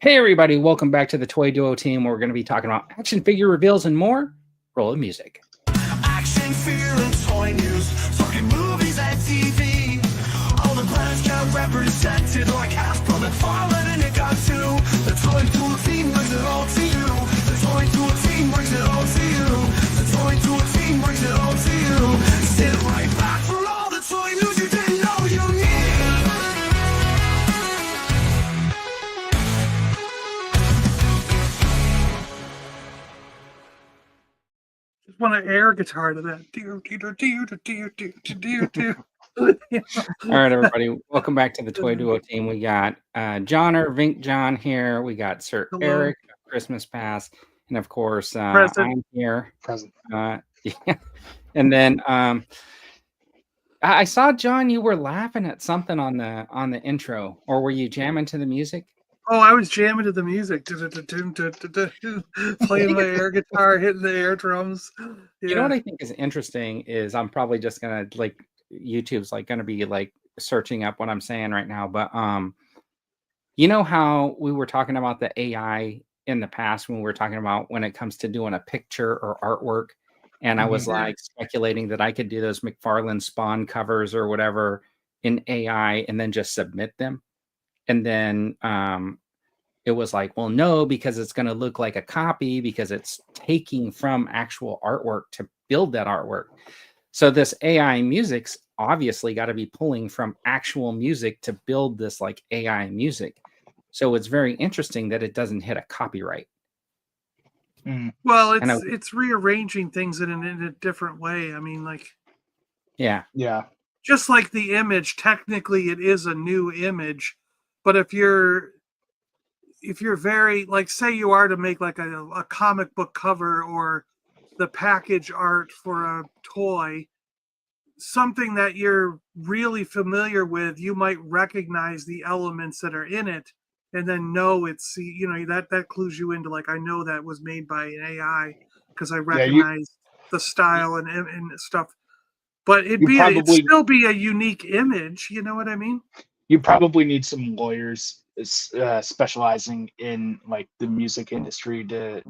Hey everybody, welcome back to the Toy Duo team. Where we're going to be talking about action figure reveals and more. Roll the music. Action figure and toy news, talking movies and TV. All the planets get represented like Hasbro, McFarlane, and it got two. The Toy Duo team brings it all to you. The Toy Duo team brings it all to you. The Toy Duo team brings it all to you. Sit right back for all the toy news you didn't know you need. Want an air guitar to that. All right, everybody, welcome back to the Toy Duo team. We got Vink John here. We got Sir Hello. Eric, Christmas Pass, and of course, Present. I'm here. Present. Yeah. And then I saw, John, you were laughing at something on the intro, or were you jamming to the music? Oh, I was jamming to the music, playing my air guitar, hitting the air drums. Yeah. You know what I think is interesting is I'm probably just gonna YouTube's gonna be searching up what I'm saying right now, but you know how we were talking about the AI in the past when we were talking about when it comes to doing a picture or artwork, and I was speculating that I could do those McFarlane Spawn covers or whatever in AI and then just submit them. And then it was like, well, no, because it's going to look like a copy because it's taking from actual artwork to build that artwork. So this AI music's obviously got to be pulling from actual music to build this AI music. So it's very interesting that it doesn't hit a copyright. Well, it's rearranging things in a different way. I mean, yeah. Just like the image, technically it is a new image. But if you're very say you are to make a comic book cover or the package art for a toy, something that you're really familiar with, you might recognize the elements that are in it and then know it's that clues you into I know that was made by an AI because I recognize the style and stuff. But it'd still be a unique image, you know what I mean? You probably need some lawyers specializing in the music industry to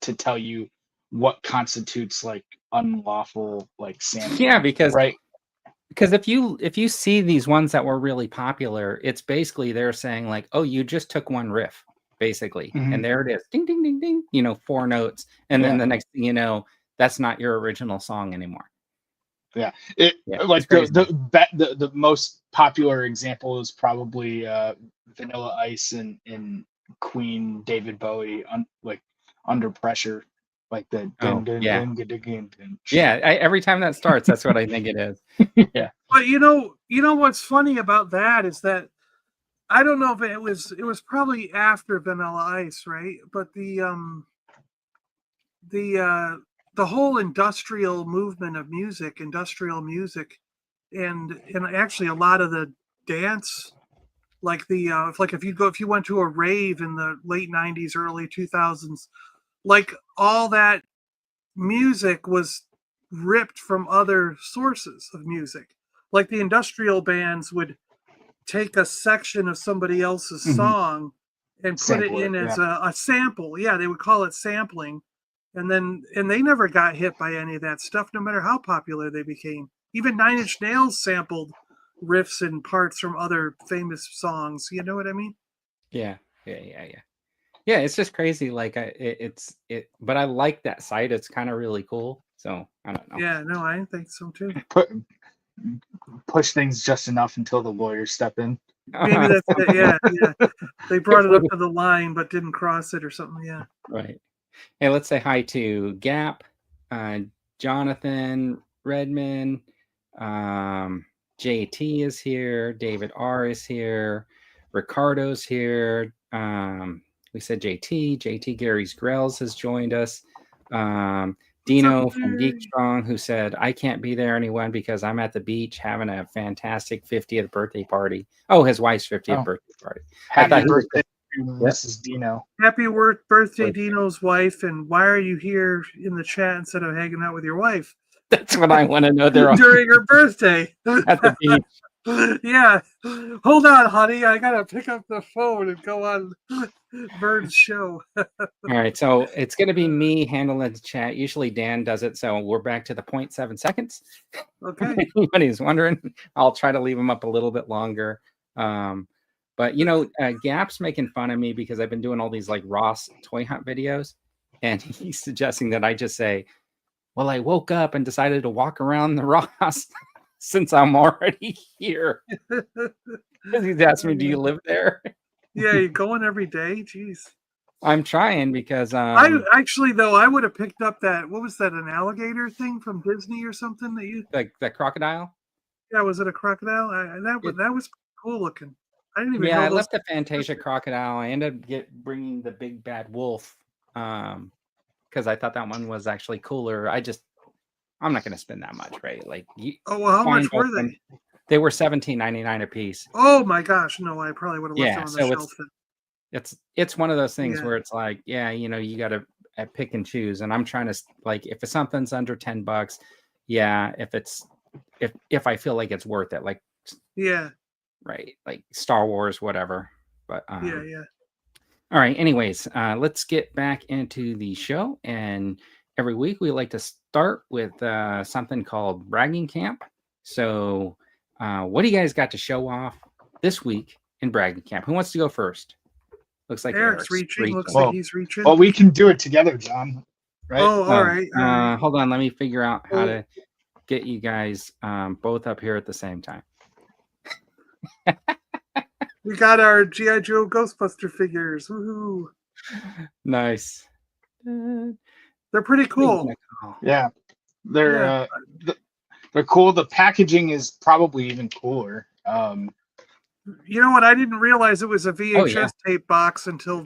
tell you what constitutes unlawful sampling. Yeah, because right. Because if you see these ones that were really popular, it's basically they're saying oh, you just took one riff, basically, and there it is, ding ding ding ding, 4 notes, and then the next thing you know, that's not your original song anymore. Yeah, the most popular example is probably Vanilla Ice and Queen David Bowie Under Pressure, every time that starts, that's what I think it is. Yeah. But you know what's funny about that is that I don't know if it was probably after Vanilla Ice, right? But the whole industrial movement of music, and actually a lot of the dance, if you went to a rave in the late 90s, early 2000s, all that music was ripped from other sources of music. The industrial bands would take a section of somebody else's song and put it in as a sample. Yeah, they would call it sampling. And they never got hit by any of that stuff, no matter how popular they became. Even Nine Inch Nails sampled riffs and parts from other famous songs. You know what I mean? Yeah. It's just crazy. But I like that site. It's kind of really cool. So I don't know. Yeah, no, I think so too. Push things just enough until the lawyers step in. Maybe that's it. Yeah. They brought it up to the line, but didn't cross it or something. Yeah. Right. Hey, let's say hi to Gap, Jonathan Redman, JT is here, David R is here, Ricardo's here. We said JT Gary's Grells has joined us. Dino from Geek Strong, who said, I can't be there, anyone, because I'm at the beach having a fantastic 50th birthday party. Oh, his wife's 50th birthday party. Happy birthday. This is Dino. Happy birthday, Dino's wife. And why are you here in the chat instead of hanging out with your wife? That's what I want to know. During her birthday at the beach. Yeah. Hold on, honey. I gotta pick up the phone and go on Vern's show. All right, so it's going to be me handling the chat. Usually Dan does it, so we're back to the 0.7 seconds. Okay. If anybody's wondering, I'll try to leave them up a little bit longer. But Gap's making fun of me because I've been doing all these like Ross toy hunt videos, and he's suggesting that I just say, "Well, I woke up and decided to walk around the Ross since I'm already here." Because he's asking me, "Do you live there?" Yeah, you're going every day. Jeez. I'm trying because I actually though I would have picked up that what was that an alligator thing from Disney or something that you like the crocodile. yeah was it a crocodile that was cool looking. I didn't even Yeah, know I those. left the Fantasia crocodile. I ended up bringing the big bad wolf because I thought that one was actually cooler. I'm not going to spend that much, right? Like, Oh well, how find much both were of them. they? They were $17.99 a piece. Oh my gosh, no! I probably would have left Yeah, them on the so shelf. it's one of those things Yeah. where it's like, yeah, you got to pick and choose. And I'm trying to like, if something's under $10, yeah. If I feel like it's worth it, like Yeah. right, like Star Wars, whatever. But Yeah. Yeah. all right. Anyways, let's get back into the show. And every week we like to start with something called Bragging Camp. So, what do you guys got to show off this week in Bragging Camp? Who wants to go first? Looks like Eric's reaching. Looks Well, like he's reaching. Well, we can do it together, John. Right? Oh, all right. All right. Hold on. Let me figure out how Oh. to get you guys both up here at the same time. We got our G.I. Joe Ghostbuster figures. Woohoo! Nice. They're pretty cool. Yeah, they're cool. The packaging is probably even cooler. You know what? I didn't realize it was a VHS tape box until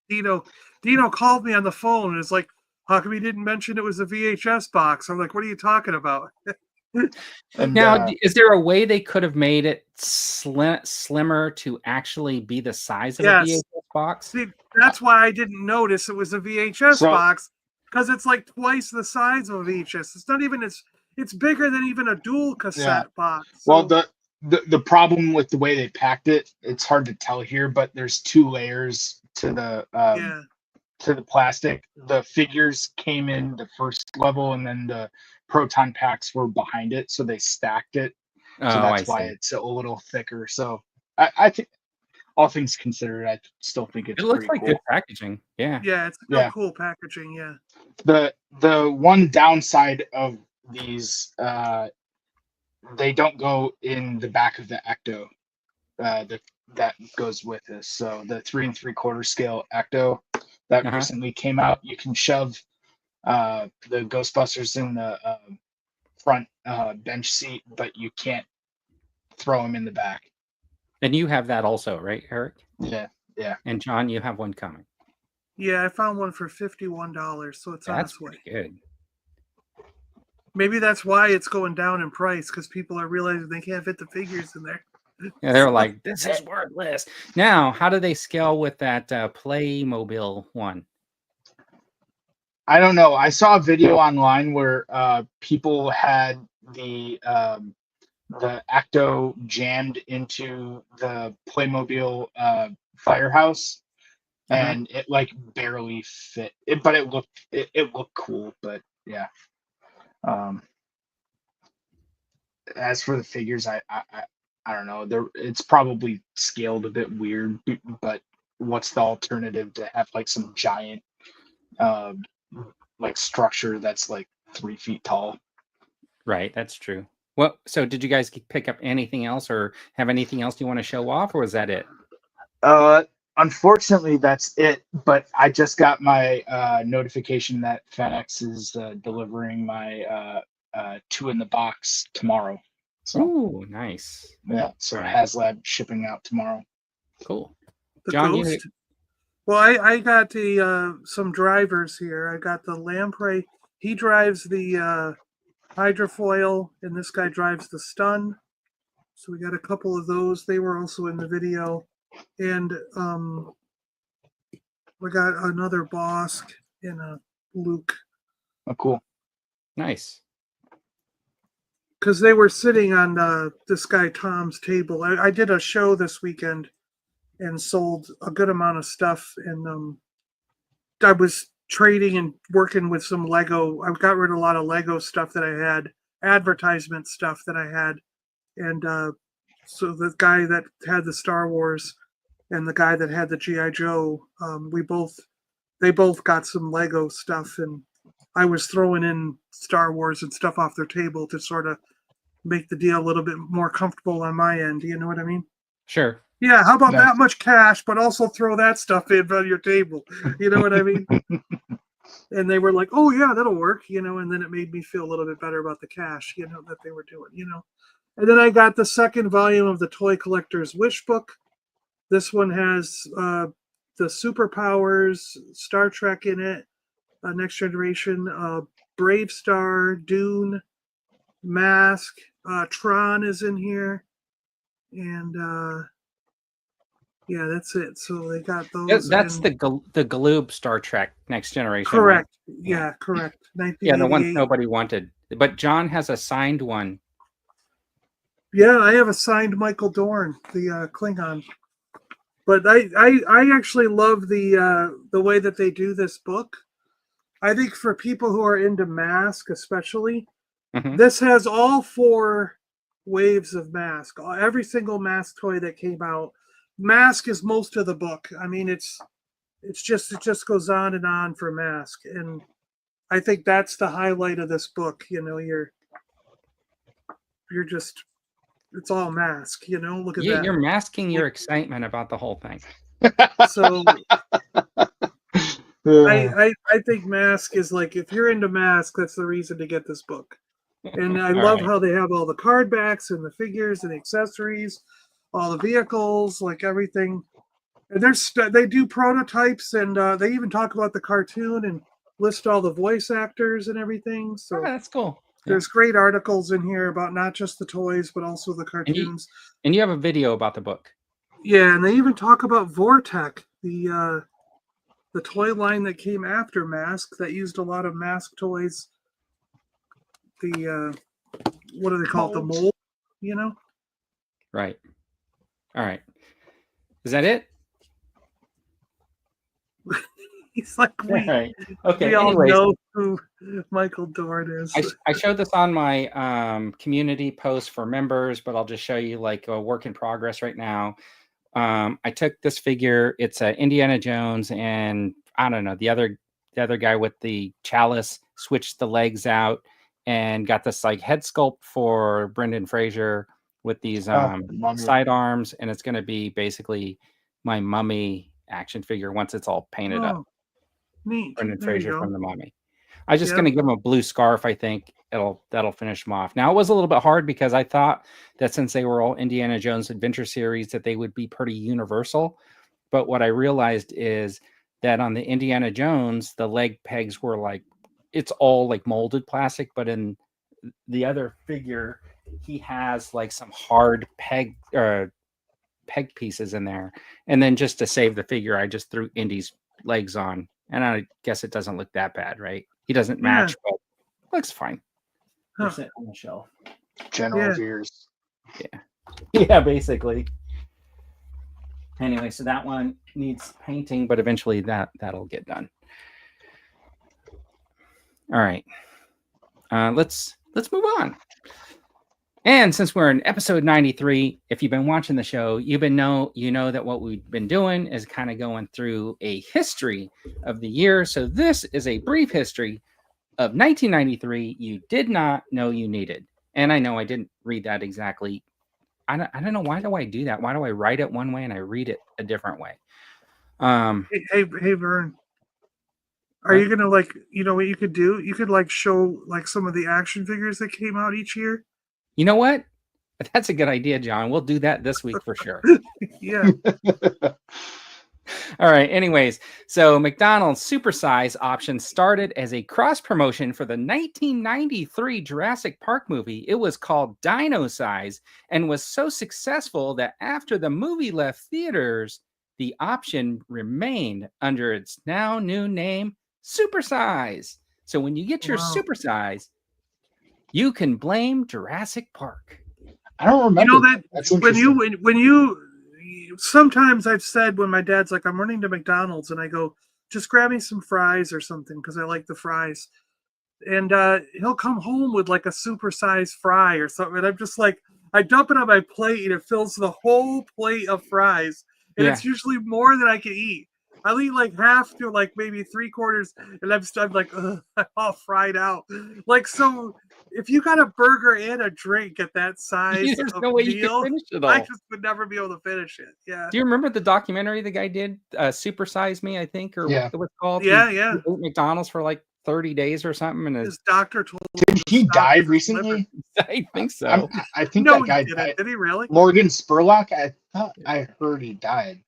Dino called me on the phone and it's like, how come you didn't mention it was a VHS box? I'm like, what are you talking about? And, now, is there a way they could have made it slimmer to actually be the size of a VHS box? See, that's why I didn't notice it was a VHS box, because it's like twice the size of a VHS. It's not even it's bigger than even a dual cassette box. So. Well, the problem with the way they packed it, it's hard to tell here, but there's 2 layers to the plastic. The figures came in the first level, and then the proton packs were behind it, so they stacked it. So that's why it's a little thicker. So I think, all things considered, I still think it looks like cool. good packaging. Yeah. Yeah, it's real cool packaging. Yeah. The one downside of these, they don't go in the back of the Ecto. That goes with this. So the 3 3/4 scale Ecto that recently came out, you can shove the Ghostbusters in the front bench seat, but you can't throw them in the back. And you have that also, right, Eric? Yeah. And John, you have one coming. Yeah, I found one for $51, so it's on its way. Good. Maybe that's why it's going down in price, because people are realizing they can't fit the figures in there. Yeah, they're like, this is worthless. Now, how do they scale with that Playmobil one? I don't know. I saw a video online where people had the Ecto jammed into the Playmobil firehouse, and it like barely fit. But it looked cool. But yeah. As for the figures, I don't know. It's probably scaled a bit weird. But what's the alternative to have like some giant like structure that's like 3 feet tall? Right, that's true. Well, so did you guys pick up anything else, or have anything else you want to show off, or was that it? Unfortunately, that's it. But I just got my notification that FedEx is delivering my 2 in the box tomorrow. So, ooh, nice. Yeah, so HasLab shipping out tomorrow. Cool. The John, Ghost. Well, I got the some drivers here. I got the Lamprey. He drives the hydrofoil, and this guy drives the stun. So we got a couple of those. They were also in the video. And we got another Bosk and a Luke. Oh, cool. Nice. because they were sitting on this guy Tom's table. I did a show this weekend and sold a good amount of stuff, and I was trading and working with some Lego. I got rid of a lot of Lego stuff that I had, advertisement stuff that I had, and so the guy that had the Star Wars and the guy that had the GI Joe, they both got some Lego stuff, and I was throwing in Star Wars and stuff off their table to sort of make the deal a little bit more comfortable on my end. You know what I mean? Sure. Yeah, how about Nice. that much cash, but also throw that stuff in on your table? You know what I mean? And they were like, "Oh yeah, that'll work," and then it made me feel a little bit better about the cash, that they were doing. And then I got the second volume of the Toy Collector's Wish Book. This one has the Superpowers, Star Trek in it, Next Generation, Brave Star, Dune, Mask, Tron is in here, and yeah, that's it. So they got those. That's and, the Galoob Star Trek Next Generation. correct. Right? Yeah, correct. Yeah, the one 1988. nobody wanted. But John has a signed one. Yeah, I have a signed Michael Dorn, the Klingon. But I actually love the way that they do this book. I think for people who are into Mask, especially, Mhm. this has all 4 waves of Mask. Every single Mask toy that came out. Mask is most of the book. I mean, it just goes on and on for Mask, and I think that's the highlight of this book. You're just, it's all Mask. Look at that. You're masking your excitement about the whole thing. So I think Mask is like, if you're into Mask, that's the reason to get this book. And I All love right. how they have all the card backs and the figures and the accessories, all the vehicles, like everything. And they do prototypes, and they even talk about the cartoon and list all the voice actors and everything. So Oh, that's cool. Yeah. there's great articles in here about not just the toys, but also the cartoons. And you have a video about the book. Yeah, and they even talk about Vortec, the toy line that came after Mask that used a lot of Mask toys. The what do they call it? The mold, Right. All right. Is that it? He's like, All right. Okay. we all Anyways, know who Michael Dorn is. I showed this on my community post for members, but I'll just show you like a work in progress right now. I took this figure. It's Indiana Jones, and I don't know, the other guy with the chalice switched the legs out and got this like head sculpt for Brendan Fraser with these Mummy. side arms, and it's going to be basically my Mummy action figure once it's all painted up. Neat. Brendan There you Fraser go. from the Mummy. I'm just Yep. going to give him a blue scarf. I think that'll finish him off. Now, it was a little bit hard because I thought that since they were all Indiana Jones Adventure Series, that they would be pretty universal. But what I realized is that on the Indiana Jones, the leg pegs were like, it's all like molded plastic. But in the other figure, he has like some hard peg pieces in there. And then just to save the figure, I just threw Indy's legs on. And I guess it doesn't look that bad, right? He doesn't match, but looks fine. Huh. Sit on the shelf. General's Yeah. ears. Yeah, basically. Anyway, so that one needs painting, but eventually that'll get done. All right. Let's move on. And since we're in episode 93, if you've been watching the show, you know that what we've been doing is kind of going through a history of the year. So this is a brief history of 1993 you did not know you needed. And I know I didn't read that exactly. I don't know, why do I do that? Why do I write it one way and I read it a different way? Hey, Vern. Are you gonna what you could do? You could show some of the action figures that came out each year. You know what? That's a good idea, John. We'll do that this week for sure. Yeah. All right. Anyways, so McDonald's supersize option started as a cross promotion for the 1993 Jurassic Park movie. It was called Dino Size and was so successful that after the movie left theaters, the option remained under its now new name, Supersize. So when you get your Wow. supersize, You can blame Jurassic Park. I don't You remember. know that That's when interesting. you sometimes I've said when my dad's like, I'm running to McDonald's, and I go, just grab me some fries or something because I like the fries. And he'll come home with like a supersized fry or something. And I'm just like, I dump it on my plate and it fills the whole plate of fries. And Yeah. it's usually more than I can eat. I'll eat like half to like maybe 3/4, and I'm like, ugh, I'm all fried out. Like, so if you got a burger and a drink at that size There's of no way you could meal, finish it I all. just would never be able to finish it. Yeah. Do you remember the documentary the guy did, Super Size Me, I think, or what Yeah. it was called? Yeah, He yeah. ate McDonald's for like 30 days or something, and His doctor told him Did to he stop die because his liver. recently? I think I'm, so. I think No, that he guy didn't. died. Did he really? Morgan Spurlock. I thought I heard he died.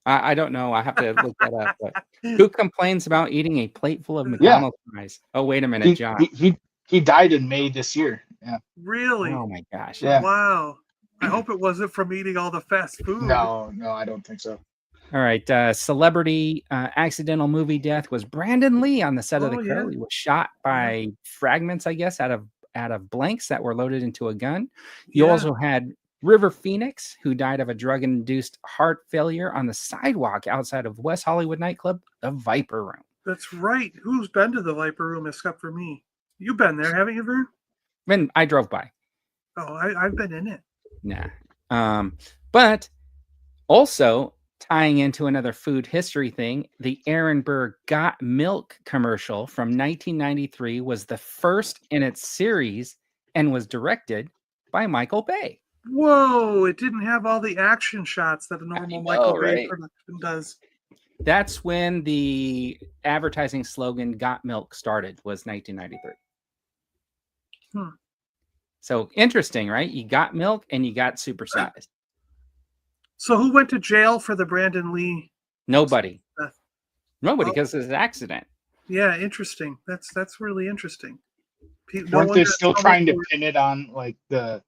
I don't know. I have to look that up. But who complains about eating a plate full of Yeah. McDonald's fries? Oh, wait a minute, He John. he died in May this year. Yeah. Really? Oh my gosh. Yeah. Wow. I hope it wasn't from eating all the fast food. No, I don't think so. All right. Celebrity accidental movie death was Brandon Lee on the set of The Oh, Crow. yeah. He was shot by fragments, I guess, out of blanks that were loaded into a gun. You Yeah. also had River Phoenix, who died of a drug-induced heart failure on the sidewalk outside of West Hollywood nightclub, the Viper Room. That's right. Who's been to the Viper Room except for me? You've been there, haven't you, Vern? When I drove by. Oh, I've been in it. Nah. But also tying into another food history thing, the Ehrenberg Got Milk commercial from 1993 was the first in its series and was directed by Michael Bay. Whoa! It didn't have all the action shots that a normal Michael Bay right? production does. That's when the advertising slogan "Got Milk" started. Was 1993. So interesting, right? You got milk and you got supersized. So who went to jail for the Brandon Lee? Nobody. Nobody, Oh. because it's an accident. Yeah, interesting. That's really interesting. Weren't they still trying to pin it on like the?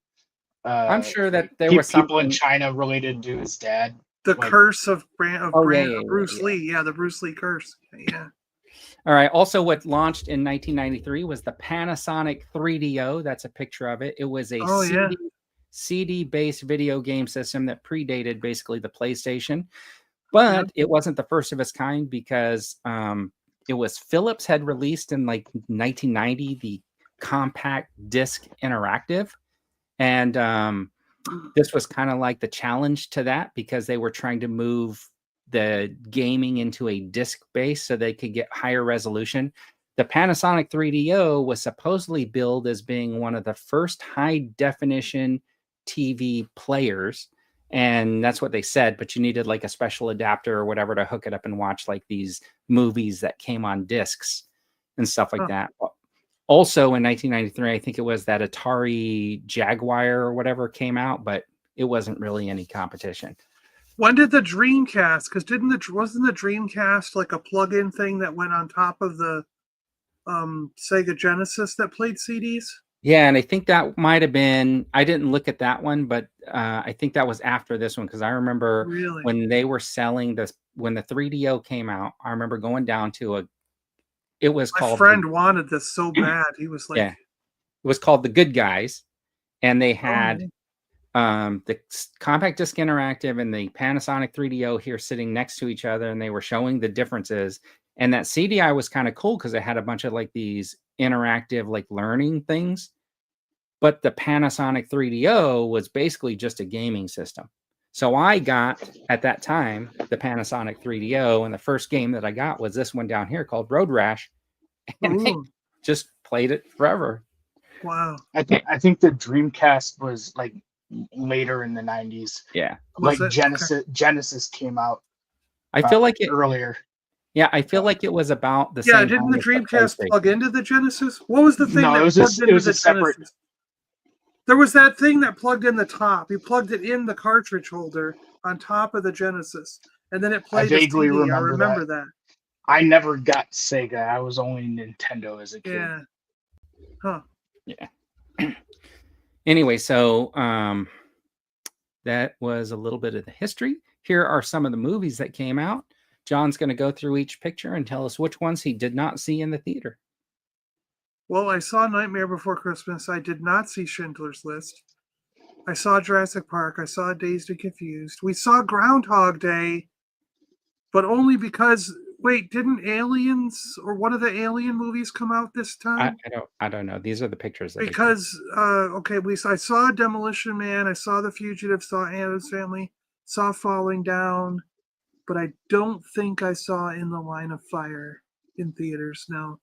I'm sure that there was people in something. China related to his dad. The like- curse of Bruce yeah. Lee. Yeah, the Bruce Lee curse. Yeah. All right. Also, what launched in 1993 was the Panasonic 3DO. That's a picture of it. It was a CD-based video game system that predated basically the PlayStation, but it wasn't the first of its kind because it was Philips had released in like 1990 the compact disc interactive, and this was kind of like the challenge to that because they were trying to move the gaming into a disc base so they could get higher resolution. The Panasonic 3DO was supposedly billed as being one of the first high definition TV players, and that's what they said, but you needed like a special adapter or whatever to hook it up and watch like these movies that came on discs and stuff like that. Also in 1993, I think it was that Atari Jaguar or whatever came out, but it wasn't really any competition. When did the Dreamcast? Because wasn't the Dreamcast like a plug-in thing that went on top of the Sega Genesis that played CDs? Yeah, and I think that might have been. I didn't look at that one, but I think that was after this one because I remember when they were selling this when the 3DO came out. I remember going down to a. It was called. My friend wanted this so bad. He was like, "Yeah." It was called The Good Guys, and they had. The compact disc interactive and the Panasonic 3DO here sitting next to each other, and they were showing the differences. And that CDI was kind of cool because it had a bunch of like these interactive like learning things. But the Panasonic 3DO was basically just a gaming system. So I got at that time the Panasonic 3DO, and the first game that I got was this one down here called Road Rash, and I just played it forever. Wow. I think the Dreamcast was like later in the 90s. Yeah. Like Genesis came out. I feel like it earlier. Yeah, I feel like it was about the same. Yeah, didn't the Dreamcast plug into the Genesis? What was the thing that plugged into the separate Genesis? There was that thing that plugged in the top. You plugged it in the cartridge holder on top of the Genesis, and then it played. I vaguely CD. remember, I remember that. I never got Sega. I was only Nintendo as a kid. Yeah. Huh. Yeah. Anyway, so that was a little bit of the history. Here are some of the movies that came out. John's going to go through each picture and tell us which ones he did not see in the theater. Well, I saw Nightmare Before Christmas. I did not see Schindler's List. I saw Jurassic Park. I saw Dazed and Confused. We saw Groundhog Day, but only because wait, didn't Aliens or one of the Alien movies come out this time? I don't know. These are the pictures that they Because okay, I saw Demolition Man, I saw The Fugitive, saw Addams Family, saw Falling Down, but I don't think I saw In the Line of Fire in theaters. No,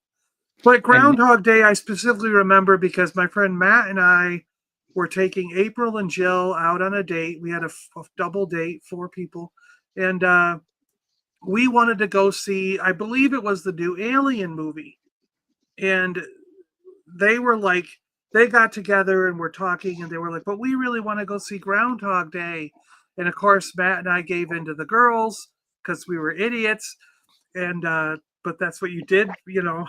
but and Groundhog Day I specifically remember because my friend Matt and I were taking April and Jill out on a date. We had a double date, 4 people, and we wanted to go see. I believe it was the new Alien movie, and they were like, they got together and were talking, and they were like, but we really want to go see Groundhog Day. And of course, Matt and I gave in to the girls because we were idiots. And, but that's what you did, you know.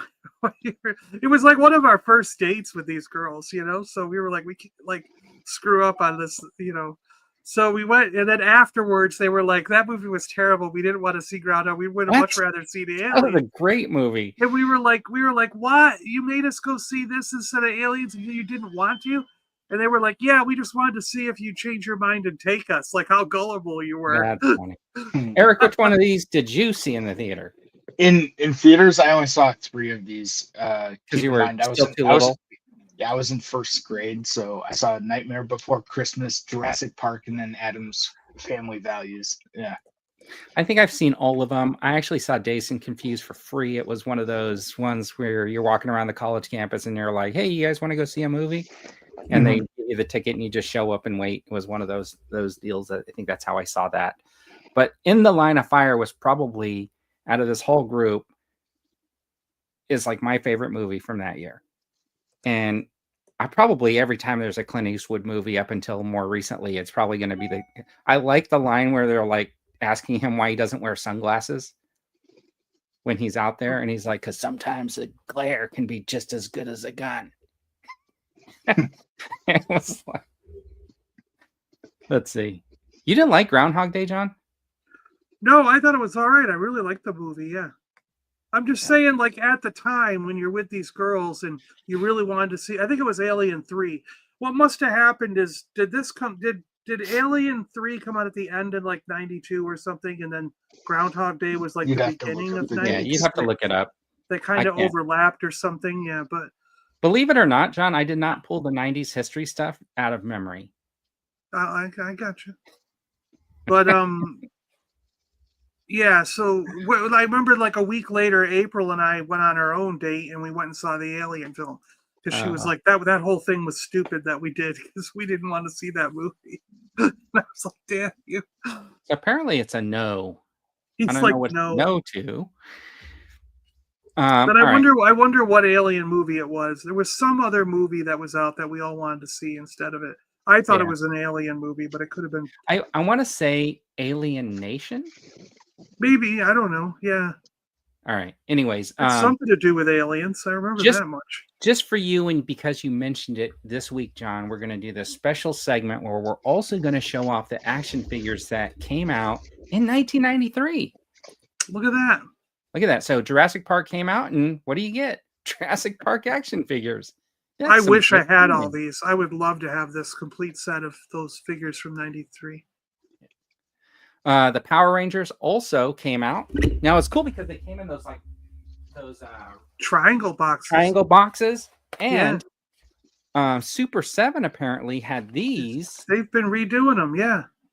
It was like one of our first dates with these girls, you know. So we were like, we can't, like screw up on this, you know. So we went, and then afterwards, they were like, that movie was terrible. We didn't want to see Groundhog. We would have much rather see the that was Alien. a great movie. And we were like, what? You made us go see this instead of Aliens, and you didn't want to? And they were like, yeah, we just wanted to see if you change your mind and take us, like how gullible you were. That's funny. Eric, which one of these did you see in the theater? In theaters, I only saw 3 of these. Because you were still too little. I was in first grade, so I saw Nightmare Before Christmas, Jurassic Park, and then Adam's Family Values. Yeah. I think I've seen all of them. I actually saw Dazed and Confused for free. It was one of those ones where you're walking around the college campus and you're like, hey, you guys want to go see a movie? And they give you the ticket and you just show up and wait. It was one of those deals. That I think that's how I saw that. But In the Line of Fire was probably, out of this whole group, is like my favorite movie from that year. And I probably, every time there's a Clint Eastwood movie up until more recently, it's probably going to be I like the line where they're like asking him why he doesn't wear sunglasses when he's out there. And he's like, because sometimes the glare can be just as good as a gun. It was like, let's see. You didn't like Groundhog Day, John? No, I thought it was all right. I really liked the movie. Yeah. I'm just saying, like at the time when you're with these girls and you really wanted to see, I think it was Alien 3. What must have happened is, did Alien 3 come out at the end in like 92 or something, and then Groundhog Day was like the beginning of 90? Yeah, you'd have to look it up. They kind of overlapped or something. Yeah, but believe it or not, John, I did not pull the 90s history stuff out of memory. I got you. But yeah, so I remember like a week later, April and I went on our own date and we went and saw the Alien film because she was like, that whole thing was stupid that we did because we didn't want to see that movie. And I was like, damn you. So apparently it's a no. He's I don't like, know what no to. But I wonder what Alien movie it was. There was some other movie that was out that we all wanted to see instead of it. I thought it was an Alien movie, but it could have been. I want to say Alien Nation. Maybe, I don't know. Yeah. All right. Anyways, it's something to do with aliens. I remember that much. Just for you, and because you mentioned it this week, John, we're going to do this special segment where we're also going to show off the action figures that came out in 1993. Look at that. Look at that. So Jurassic Park came out, and what do you get? Jurassic Park action figures. I wish I had all these. I would love to have this complete set of those figures from 93. The Power Rangers also came out. Now it's cool because they came in those triangle boxes. And Super 7 apparently had these. They've been redoing them,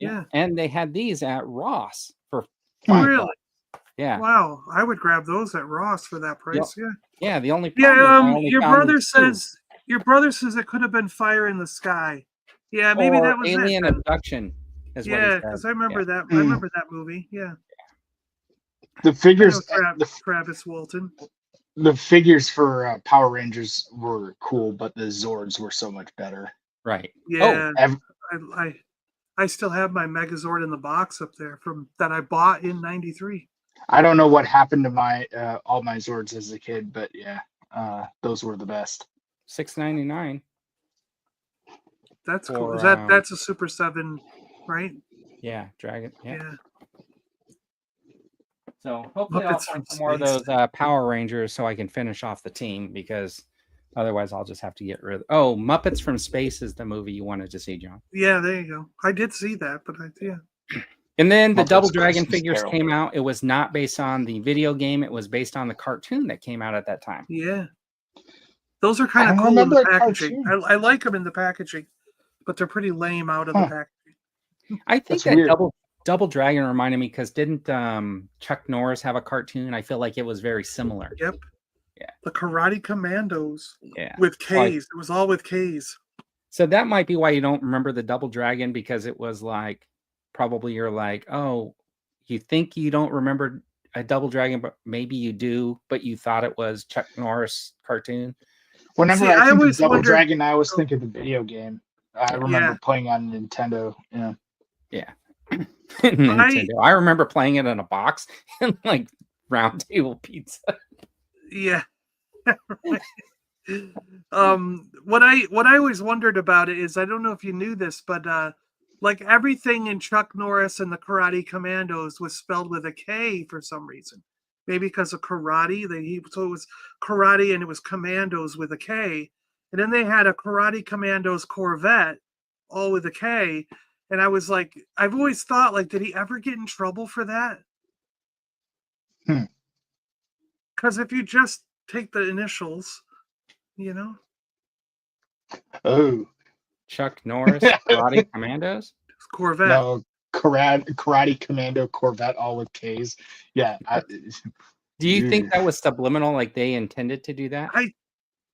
yeah. And they had these at Ross for really? $5. Yeah. Wow, I would grab those at Ross for that price. Yep. Yeah. Yeah. The only your brother says it could have been Fire in the Sky. Yeah, maybe that was Alien Abduction. Yeah, because I remember that. I remember that movie. Yeah. The figures, Travis Walton. The figures for Power Rangers were cool, but the Zords were so much better. Right. Yeah. I still have my Megazord in the box up there from that I bought in '93. I don't know what happened to my all my Zords as a kid, but yeah, those were the best. $6.99. That's cool. That's a Super 7, right? Yeah, Dragon. Yeah. So Muppets hopefully I'll find some more of those Power Rangers so I can finish off the team because Otherwise, I'll just have to get rid of. Oh, Muppets from Space is the movie you wanted to see, John. Yeah, there you go. I did see that, but yeah. And then the Muppets Double Dragon Christmas figures Carol. came out. It was not based on the video game. It was based on the cartoon that came out at that time. Yeah. Those are I kind of don't cool in remember the a packaging. cartoon. I like them in the packaging, but they're pretty lame out of the Huh. packaging. I think That's that weird. Double Dragon reminded me because didn't Chuck Norris have a cartoon? I feel like it was very similar. Yep. Yeah. The Karate Commandos Yeah. with So I- K's. It was all with K's. So that might be why you don't remember the Double Dragon, because it was like probably you're like, oh, you think you don't remember a Double Dragon, but maybe you do, but you thought it was Chuck Norris cartoon. Whenever See, I I think of always Double wondered- Dragon, I always Oh. think of the video game. I Yeah. remember Yeah. playing on Nintendo. Yeah. Yeah. Nintendo. I remember playing it in a box and like round table pizza. Yeah. What I always wondered about it is, I don't know if you knew this, but like everything in Chuck Norris and the Karate Commandos was spelled with a K for some reason. Maybe because of karate, so it was karate and it was commandos with a K. And then they had a Karate Commandos Corvette, all with a K. And I was like, I've always thought, like, did he ever get in trouble for that? Hmm. Because if you just take the initials, you know, Oh Chuck Norris, Karate Commandos. it's Corvette. no, Karate Commando Corvette, all with K's. Yeah. Do you think Ooh. that was subliminal? Like they intended to do that? I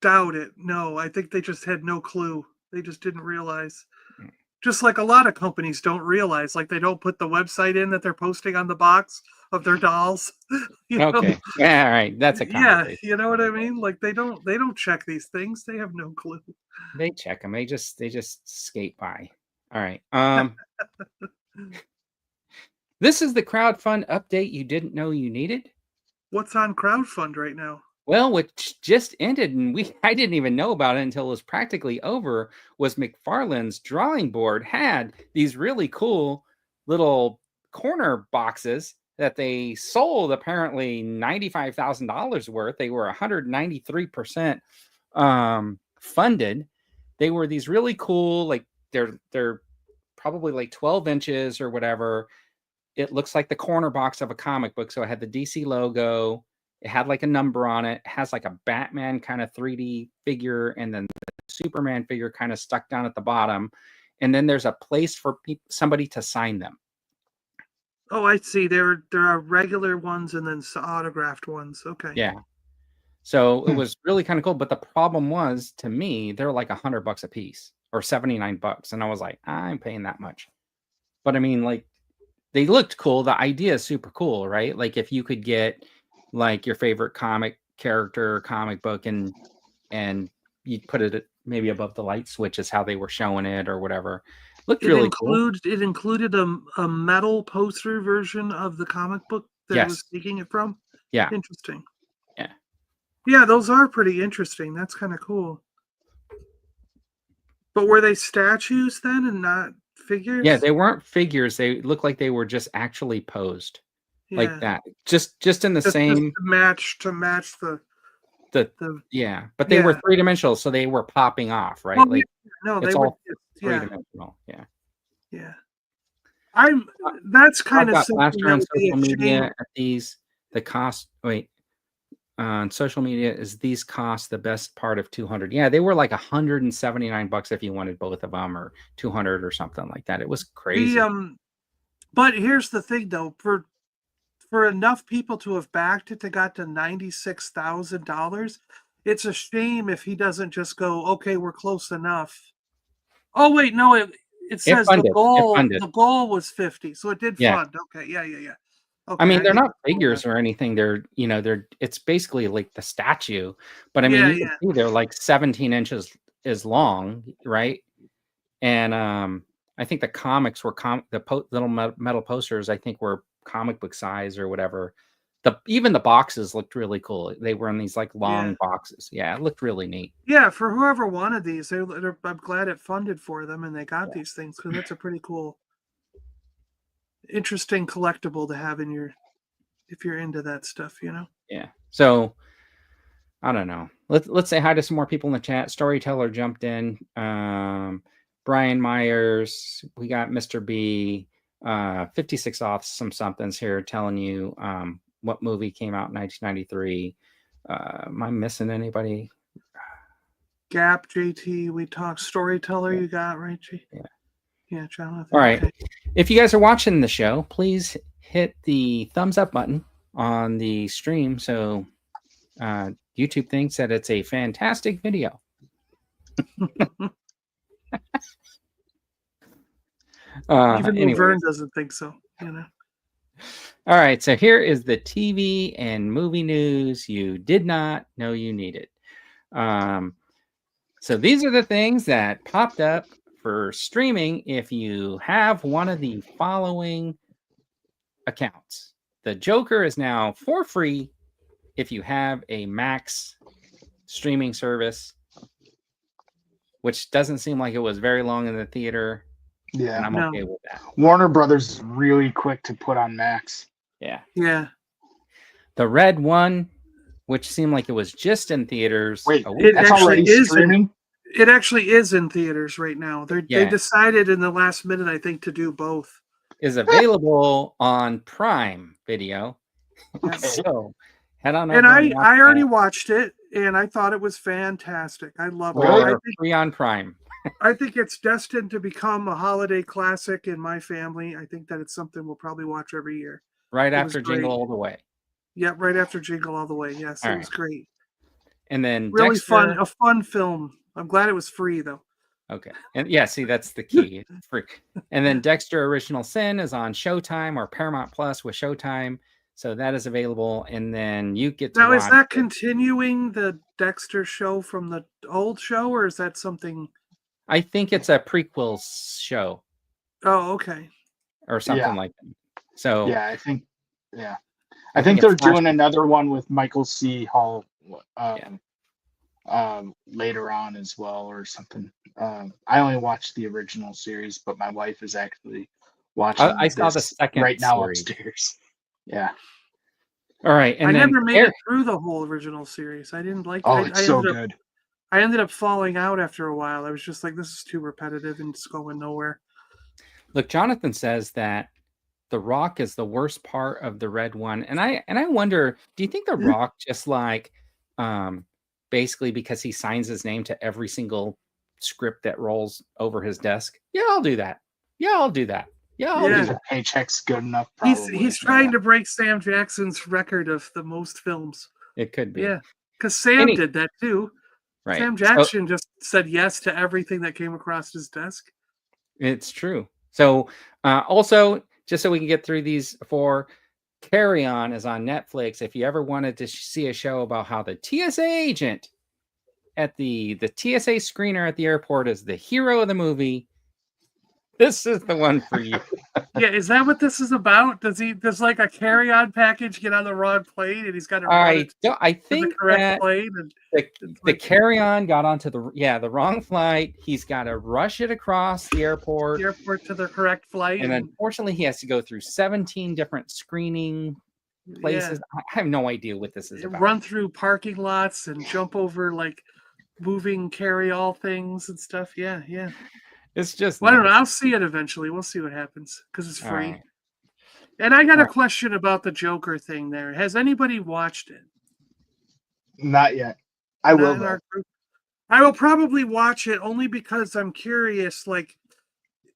doubt it. No, I think they just had no clue. They just didn't realize. Mm. Just like a lot of companies don't realize, like they don't put the website in that they're posting on the box of their dolls. You know? Okay. Yeah, all right. That's a Yeah, conversation. you know what I mean? Like they don't check these things. They have no clue. They check them. They just skate by. All right. This is the crowdfund update you didn't know you needed. What's on crowdfund right now? Well, which just ended, and I didn't even know about it until it was practically over, was McFarlane's drawing board had these really cool little corner boxes that they sold apparently $95,000 worth. They were 193% funded. They were these really cool, like they're probably like 12 inches or whatever. It looks like the corner box of a comic book. So it had the DC logo. It had like a number on it. It has like a Batman kind of 3D figure, and then the Superman figure kind of stuck down at the bottom. And then there's a place for somebody to sign them. Oh, I see. There are regular ones and then autographed ones. Okay. Yeah. So it was really kind of cool. But the problem was, to me, they're like $100 a piece or $79. And I was like, I'm paying that much. But I mean, like, they looked cool. The idea is super cool, right? Like if you could get like your favorite comic character, comic book, and you put it maybe above the light switch is how they were showing it or whatever. Looked really cool. It included a metal poster version of the comic book that it was taking it from. Yeah. Interesting. Yeah. Yeah, those are pretty interesting. That's kind of cool. But were they statues then and not figures? Yeah, they weren't figures. They looked like they were just actually posed like that. Just in the same to match the yeah, but they were three-dimensional, so they were popping off, right? Well, like no, it's they all were three-dimensional. Yeah. Yeah. That's kind of plaster on social media at these the cost on social media is these cost the best part of 200. Yeah, they were like $179 if you wanted both of them, or 200 or something like that. It was crazy. But here's the thing though, for enough people to have backed it, to got to $96,000. It's a shame if he doesn't just go, okay, we're close enough. Oh wait, no, it says the goal was 50, so it did fund. Okay, yeah. Okay, I mean, they're not figures or anything. It's basically like the statue, but I mean, you can see they're like 17 inches is long, right? And I think the comics were little metal posters. I think were comic book size or whatever. Even the boxes looked really cool. They were in these like long boxes. Yeah, it looked really neat. Yeah, for whoever wanted these, I'm glad it funded for them and they got these things, because that's a pretty cool, interesting collectible to have in if you're into that stuff, you know? Yeah. So I don't know. Let's say hi to some more people in the chat. Storyteller jumped in. Brian Myers. We got Mr. B. 56 off some somethings here telling you what movie came out in 1993. Am I missing anybody? Gap, JT, we talked. Storyteller, you got, right? Yeah. Yeah, Jonathan. All right. Okay. If you guys are watching the show, please hit the thumbs up button on the stream so YouTube thinks that it's a fantastic video. Even though anyways. Vern doesn't think so, you know. All right, so here is the TV and movie news you did not know you needed. So these are the things that popped up for streaming if you have one of the following accounts. The Joker is now for free if you have a Max streaming service, which doesn't seem like it was very long in the theater. Yeah, And I'm No. okay with that. Warner Brothers is really quick to put on Max. Yeah. Yeah. The Red One, which seemed like it was just in theaters. Wait, It that's actually already is streaming? It actually is in theaters right now. They Yeah. decided in the last minute, I think, to do both. Is available on Prime Video. Okay. So head on over. And I watch already that. watched it, and I thought it was fantastic. I love Really? it. Or free on Prime. I think it's destined to become a holiday classic in my family. I think that it's something we'll probably watch every year. Right It was after great. Jingle All the Way. Yep, right after Jingle All the Way. Yes, All it right. was great. And then Really Dexter, fun, a fun film. I'm glad it was free though. Okay. And yeah, see, that's the key. It's free. And then Dexter Original Sin is on Showtime or Paramount Plus with Showtime. So that is available. And then you get to Now, watch is that it. continuing the Dexter show from the old show, or is that something? I think it's a prequel show Oh, okay. or something Yeah. like that. So Yeah, I think I think think they're it's Flash- doing another one with Michael C. Hall later on as well or something. I only watched the original series, but my wife is actually watching I saw the this second right now series. upstairs. Yeah. All right. And I then never made it through the whole original series. I didn't like. Oh, I it's so ended up, good. I ended up falling out after a while. I was just like, this is too repetitive and it's going nowhere. Look, Jonathan says that The Rock is the worst part of the Red One. And I wonder, do you think The Rock just like basically because he signs his name to every single script that rolls over his desk? Yeah, I'll do that. Yeah, I'll do that. Yeah, I'll Yeah. do The that. paycheck's good enough. Probably. He's trying to break Sam Jackson's record of the most films. It could be. Yeah, because Sam did that too. Right. Sam Jackson just said yes to everything that came across his desk. It's true. So also, just so we can get through these four, Carry On is on Netflix. If you ever wanted to see a show about how the TSA agent at the TSA screener at the airport is the hero of the movie, this is the one for you. Yeah, is that what this is about? Does like a carry-on package get on the wrong plane and he's got to run I it think to the correct that plane? And the Carry On got onto the wrong flight. He's got to rush it across the airport. the airport to the correct flight. And unfortunately, he has to go through 17 different screening places. Yeah. I have no idea what this is about. Run through parking lots and jump over like moving carry-all things and stuff. Yeah. It's just. Well, I don't know. I'll see it eventually. We'll see what happens because it's All free. right. And I got a question about the Joker thing there. Has anybody watched it? Not yet. I Not will. in Though. our group? I will probably watch it only because I'm curious. Like,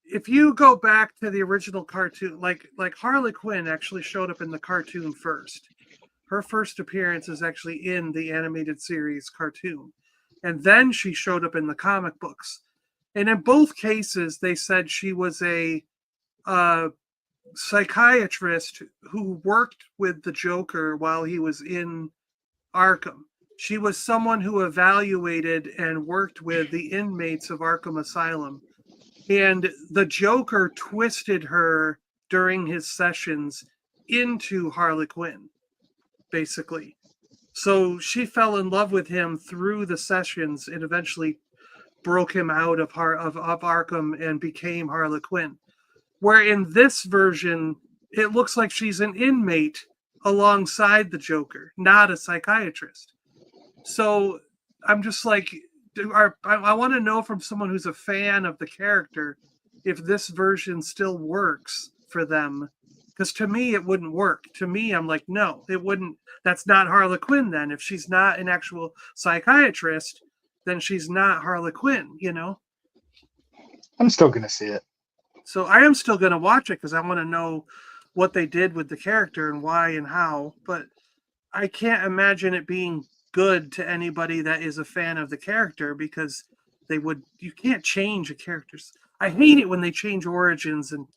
if you go back to the original cartoon, like Harley Quinn actually showed up in the cartoon first. Her first appearance is actually in the animated series cartoon. And then she showed up in the comic books. And in both cases, they said she was a psychiatrist who worked with the Joker while he was in Arkham. She was someone who evaluated and worked with the inmates of Arkham Asylum. And the Joker twisted her during his sessions into Harley Quinn, basically. So she fell in love with him through the sessions and eventually broke him out of Arkham and became Harley Quinn. Where in this version, it looks like she's an inmate alongside the Joker, not a psychiatrist. So I'm just like, I want to know from someone who's a fan of the character if this version still works for them. Because to me, it wouldn't work. To me, I'm like, no, it wouldn't. That's not Harley Quinn then. If she's not an actual psychiatrist, then she's not Harley Quinn, you know? I'm still gonna see it. So I am still going to watch it because I want to know what they did with the character and why and how. But I can't imagine it being good to anybody that is a fan of the character because you can't change a character's. I hate it when they change origins and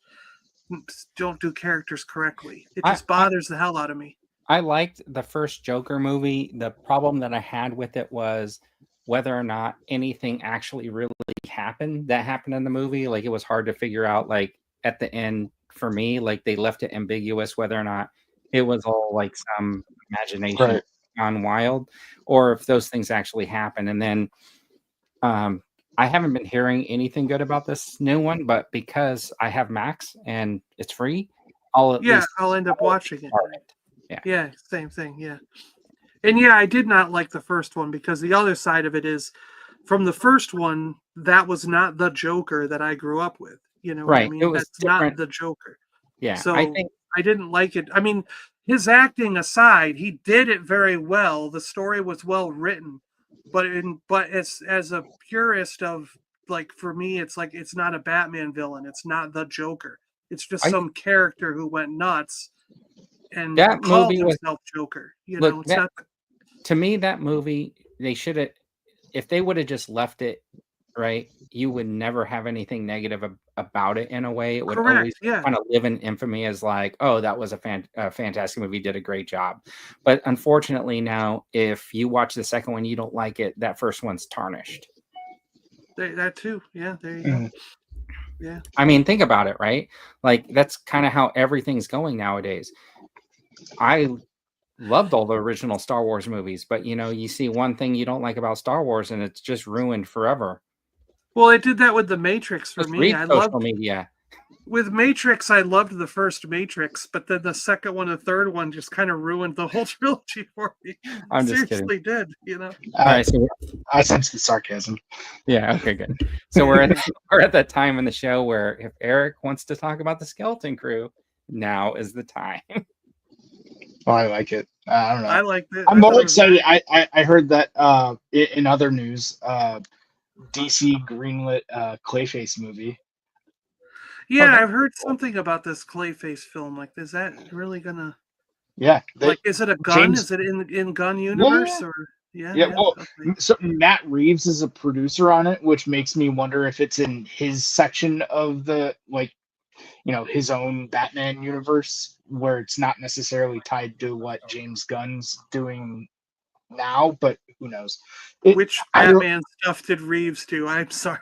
don't do characters correctly. It just bothers the hell out of me. I liked the first Joker movie. The problem that I had with it was whether or not anything actually really happened that happened in the movie. Like, it was hard to figure out, like, at the end for me, like, they left it ambiguous whether or not it was all like some imagination Right. gone wild, or if those things actually happened. And then I haven't been hearing anything good about this new one, but because I have Max and it's free, I'll end up watching it. Yeah, same thing. Yeah. And yeah, I did not like the first one because the other side of it is from the first one, that was not the Joker that I grew up with. You know what I right. mean? It was That's different. not the Joker. Yeah, So I think I didn't like it. I mean, his acting aside, he did it very well. The story was well written, but as a purist of, like, for me, it's like it's not a Batman villain. It's not the Joker. It's just some character who went nuts and that called movie was himself Joker. You look know, it's that, not. to me, that movie, they should have, if they would have just left it right, you would never have anything negative about it. In a way, it would Correct, always yeah. kind of live in infamy as like, oh, that was a fantastic movie, did a great job. But unfortunately now, if you watch the second one, you don't like it, that first one's tarnished. That too. Yeah, there you go. Yeah. I mean, think about it, right? Like, that's kind of how everything's going nowadays. I loved all the original Star Wars movies, but you see one thing you don't like about Star Wars and it's just ruined forever. Well, it did that with the Matrix for Just me. read social media. With Matrix, I loved the first Matrix, but then the second one and third one just kind of ruined the whole trilogy for me. I'm just Seriously kidding. did, you know? All right, so I sense the sarcasm. yeah, okay, good. So we're at that time in the show where if Eric wants to talk about the Skeleton Crew, now is the time. Oh, I like it. I don't know. I liked it. I'm I more thought it was excited. I heard that in other news, DC greenlit Clayface movie. Yeah, I've heard something about this Clayface film. Like, is that really gonna? Yeah. Like, is it a gun? Is it in gun universe or? Yeah. Well, Okay. so Matt Reeves is a producer on it, which makes me wonder if it's in his section of the, like, his own Batman universe, where it's not necessarily tied to what James Gunn's doing now, but who knows? Which Batman stuff did Reeves do? I'm sorry.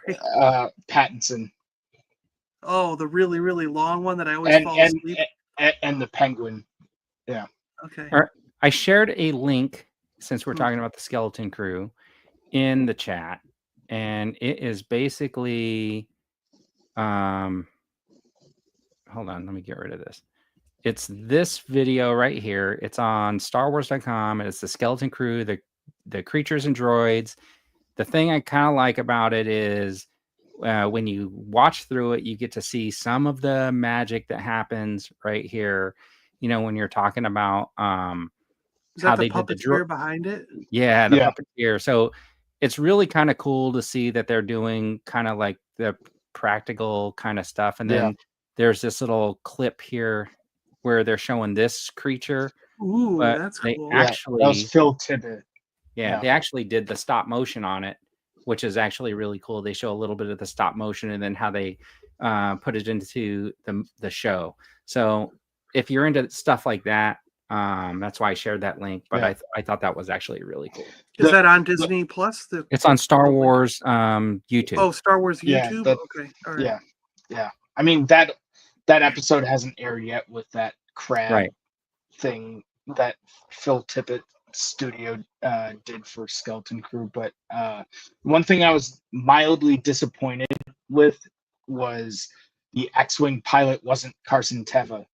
Pattinson. Oh, the really, really long one that I always fall asleep. And the Penguin. Yeah. Okay. All right. I shared a link, since we're talking about the Skeleton Crew, in the chat, and it is basically hold on, let me get rid of this. It's this video right here. It's on StarWars.com. It's the Skeleton Crew, the creatures and droids. The thing I kind of like about it is when you watch through it, you get to see some of the magic that happens right here. When you're talking about is that the puppeteer behind it? Yeah, the puppeteer. So it's really kind of cool to see that they're doing kind of like the practical kind of stuff. And then there's this little clip here where they're showing this creature. Ooh, that's cool. Actually, that was Phil Tippett. Yeah, they actually did the stop motion on it, which is actually really cool. They show a little bit of the stop motion and then how they put it into the show. So if you're into stuff like that, that's why I shared that link. But I thought that was actually really cool. Is that on Disney Plus? It's on Star Wars YouTube. Oh, Star Wars YouTube. Okay, all right. Yeah. I mean, that episode hasn't aired yet with that crab thing that Phil Tippett studio did for Skeleton Crew. But one thing I was mildly disappointed with was the X-Wing pilot wasn't Carson Teva.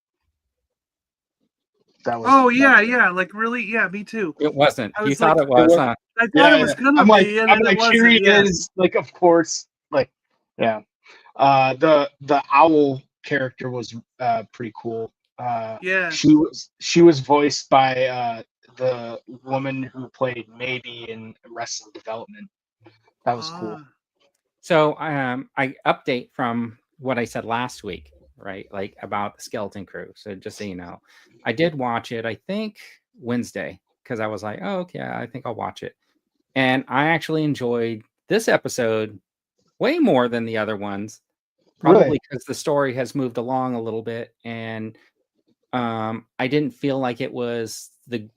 That was. Oh that yeah, was- yeah. Like really, yeah. Me too. It wasn't. I You was thought like, it was, was- huh? I thought Yeah, it was yeah. gonna be, and I'm then like, it wasn't. here he Yeah, is. Like, of course. Like, yeah. The owl character was pretty cool. yeah. She was voiced by the woman who played Maybe in Arrested Development. That was cool. Ah, So I update from what I said last week, right? Like about the Skeleton Crew. So just so you know, I did watch it, I think Wednesday, because I was like, oh, okay, I think I'll watch it. And I actually enjoyed this episode way more than the other ones, probably Really? because the story has moved along a little bit. And I didn't feel like it was the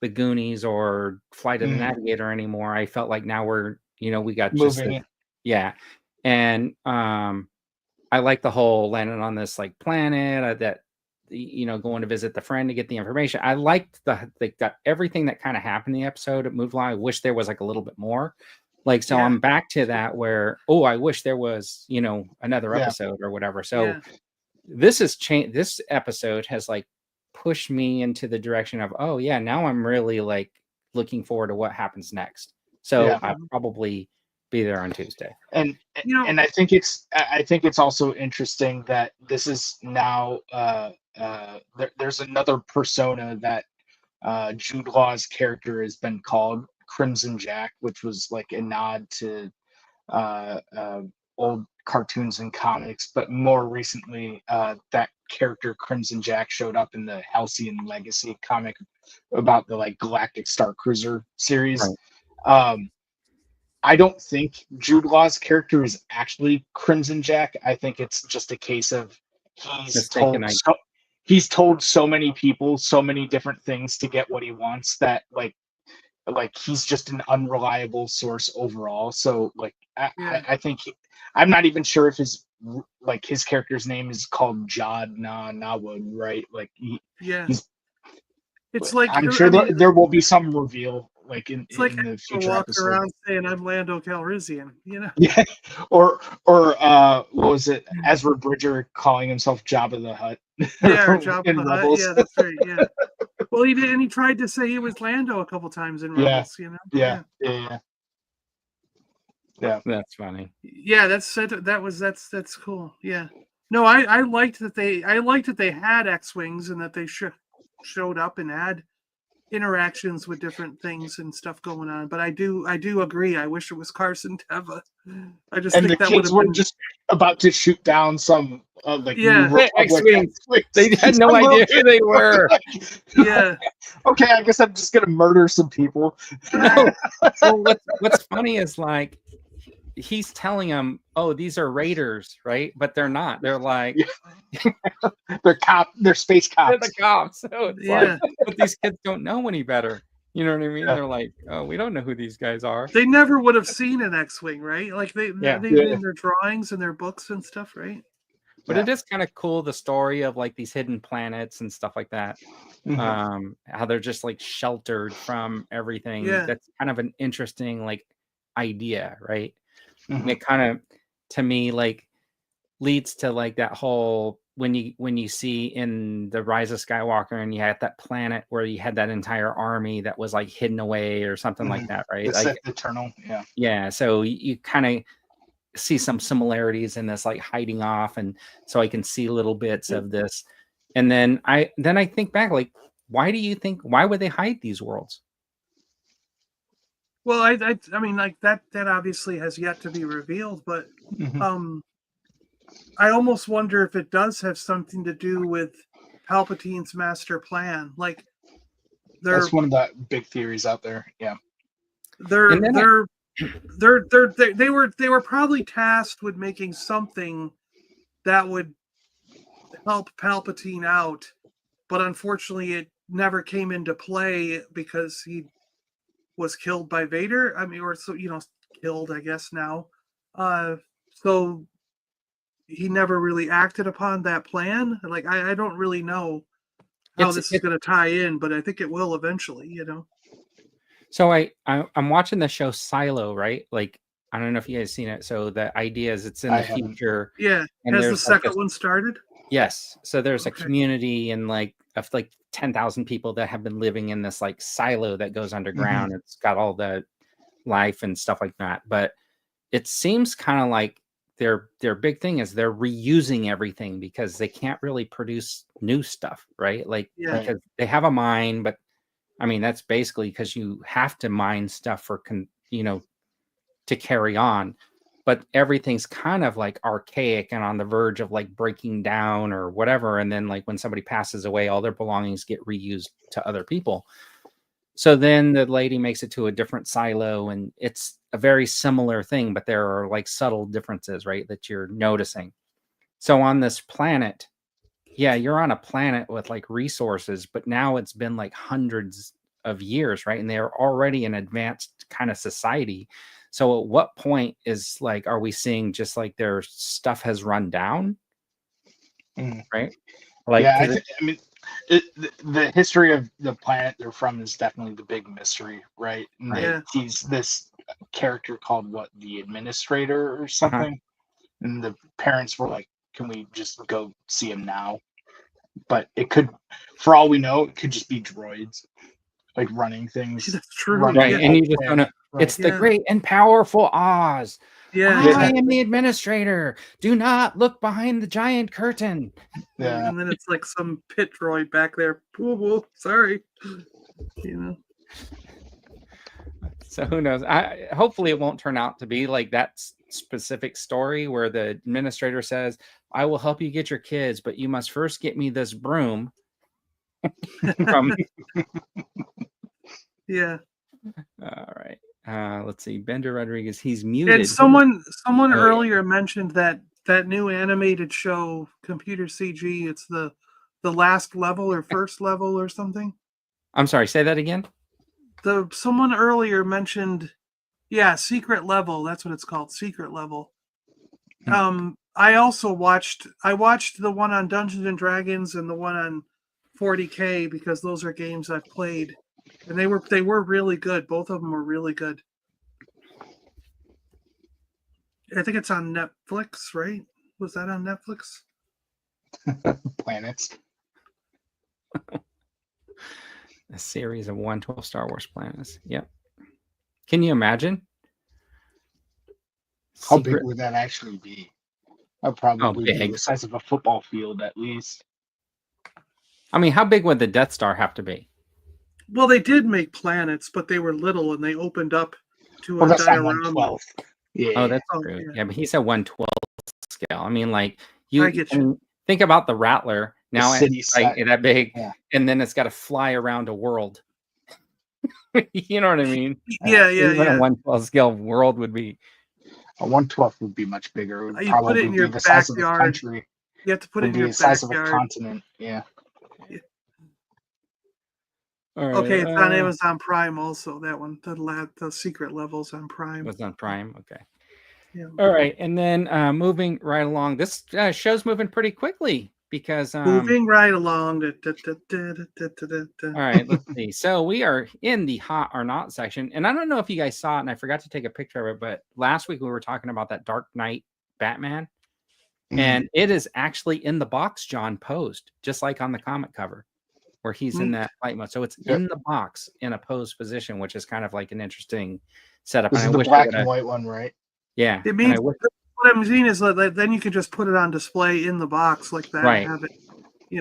Goonies or Flight of the Mm, Navigator anymore. I felt like now we got just moving. yeah. And I like the whole landing on this like planet that going to visit the friend to get the information. I liked that everything that kind of happened in the episode. It moved along. I wish there was like a little bit more. Like, so Yeah. I'm back to that where, I wish there was, another Yeah. episode or whatever. So yeah. this has changed. This episode has like pushed me into the direction of, oh yeah, now I'm really like looking forward to what happens next. So Yeah. I'll probably be there on Tuesday. And You know, and I think it's also interesting that this is now there's another persona that Jude Law's character has been called Crimson Jack, which was like a nod to old cartoons and comics, but more recently that character Crimson Jack showed up in the Halcyon Legacy comic about the like Galactic Star Cruiser series. Right. I don't think Jude Law's character is actually Crimson Jack. I think it's just a case of Mistaken he's told so many people so many different things to get what he wants that like he's just an unreliable source overall. So like Yeah. I think I'm not even sure if his character's name is called Jod Nawood, right? Like Yeah. he's It's like I'm sure there will be some reveal like in like the people future walking episode. around saying I'm Lando Calrissian, Yeah, or what was it? Ezra Bridger calling himself Jabba the Hutt. Yeah, or Jabba in the Hutt. Rebels. Yeah, that's right. Yeah. Well, he did, and he tried to say he was Lando a couple times in Yeah. Rebels. Yeah. That's funny. Yeah, that's cool. Yeah. No, I liked that they had X-wings and that they showed up and had interactions with different things and stuff going on. But I do agree. I wish it was Carson Teva. I just And think the that would kids have were been just about to shoot down some Yeah. New Republic X-Wings. X-Wings. They had no Some idea little who they were. yeah. Okay, I guess I'm just gonna murder some people. Well, what's funny is like he's telling them, "Oh, these are raiders, right?" But they're not. They're like They're space they're cops. the cops. So it's Yeah. like, but these kids don't know any better. You know what I mean? Yeah. They're like, "Oh, we don't know who these guys are." They never would have seen an X-wing, right? Like they Yeah. in their drawings and their books and stuff, right? But Yeah. it is kind of cool the story of like these hidden planets and stuff like that. Mhm. How they're just like sheltered from everything. Yeah. That's kind of an interesting like idea, right? Mhm. It kind of to me like leads to like that whole when you see in the Rise of Skywalker and you had that planet where you had that entire army that was like hidden away or something like that, right? The Like Sith Eternal. Yeah. yeah, so you kind of see some similarities in this like hiding off, and so I can see little bits of this. And then I think back like why would they hide these worlds? Well, I mean, like that obviously has yet to be revealed, but Mhm. I almost wonder if it does have something to do with Palpatine's master plan. Like That's one of the big theories out there. Yeah. And then they were probably tasked with making something that would help Palpatine out, but unfortunately it never came into play because he was killed by Vader. I mean, or so killed, I guess now. So he never really acted upon that plan. Like I don't really know how this is going to tie in, but I think it will eventually. So I'm watching the show Silo, right? Like I don't know if you guys seen it. So the idea is it's in the future. Yeah. And Has the there's like second one started? Yes. So there's a Okay. community and like of like 10,000 people that have been living in this like silo that goes underground. It's got all the life and stuff like that. But it seems kind of like their big thing is they're reusing everything because they can't really produce new stuff, right? Like Yeah. because they have a mine, but I mean that's basically because you have to mine stuff for to carry on. But everything's kind of like archaic and on the verge of like breaking down or whatever. And then like when somebody passes away, all their belongings get reused to other people. So then the lady makes it to a different silo, and it's a very similar thing, but there are like subtle differences, right, that you're noticing. So on this planet, yeah, you're on a planet with like resources, but now it's been like hundreds of years, right? And they're already an advanced kind of society. So at what point is like, are we seeing just like their stuff has run down, right? Like, Yeah, I mean, the history of the planet they're from is definitely the big mystery, right? And Right. Yeah. he's this character called the administrator or something, and the parents were like, "Can we just go see him now?" But it could, for all we know, it could just be droids, like running things. That's true. Running right, Yeah. the and whole you just don't know. planet, right? It's the Yeah. great and powerful Oz. Yeah. I am the administrator. Do not look behind the giant curtain. Yeah. And then it's like some pit droid back there. Ooh, sorry. So who knows? Hopefully it won't turn out to be like that specific story where the administrator says, "I will help you get your kids, but you must first get me this broom." From Yeah. all right. Let's see. Bender Rodriguez, he's muted. And someone Oh, yeah. earlier mentioned that new animated show, computer CG, it's the last level or first level or something. I'm sorry, say that again. Someone earlier mentioned, yeah, Secret Level. That's what it's called, Secret Level. I also watched the one on Dungeons and Dragons and the one on 40K because those are games I've played, and they were really good. Both of them were really good. I think it's on Netflix, right? Was that on Netflix? Planets. A series of 112 Star Wars planets. Yep. Can you imagine? How big would that actually be? That'd probably be big. the size of a football field at least. I mean, how big would the Death Star have to be? Well, they did make planets, but they were little, and they opened up to Well, a that's not diorama. 112. Yeah. Oh, that's Oh, true. yeah. Yeah, but he said 112 scale. I mean, like I get you. think about the Rattler. Now city it's like set. that big, Yeah. and then it's got to fly around a world. You know what I mean? Yeah. Even a 112 scale world would be. A 112 would be much bigger. It would You put probably it in be your the size of the backyard. country. You have to put It it would in be your the size of a backyard. continent. Yeah. All right, Okay, it's on Amazon Prime also. That one, the Secret Levels on Prime. was on Prime. Okay. Yeah. All right, and then moving right along, this show's moving pretty quickly because Moving right along. all right, let's see. So we are in the hot or not section, and I don't know if you guys saw it, and I forgot to take a picture of it, but last week we were talking about that Dark Knight Batman, and it is actually in the box John posed, just like on the comic cover, where he's in that flight mode. So it's in the box in a posed position, which is kind of like an interesting setup. This And is I the wish black and white one, right? Yeah. It means what I'm seeing is that then you can just put it on display in the box like that, Right. and have it,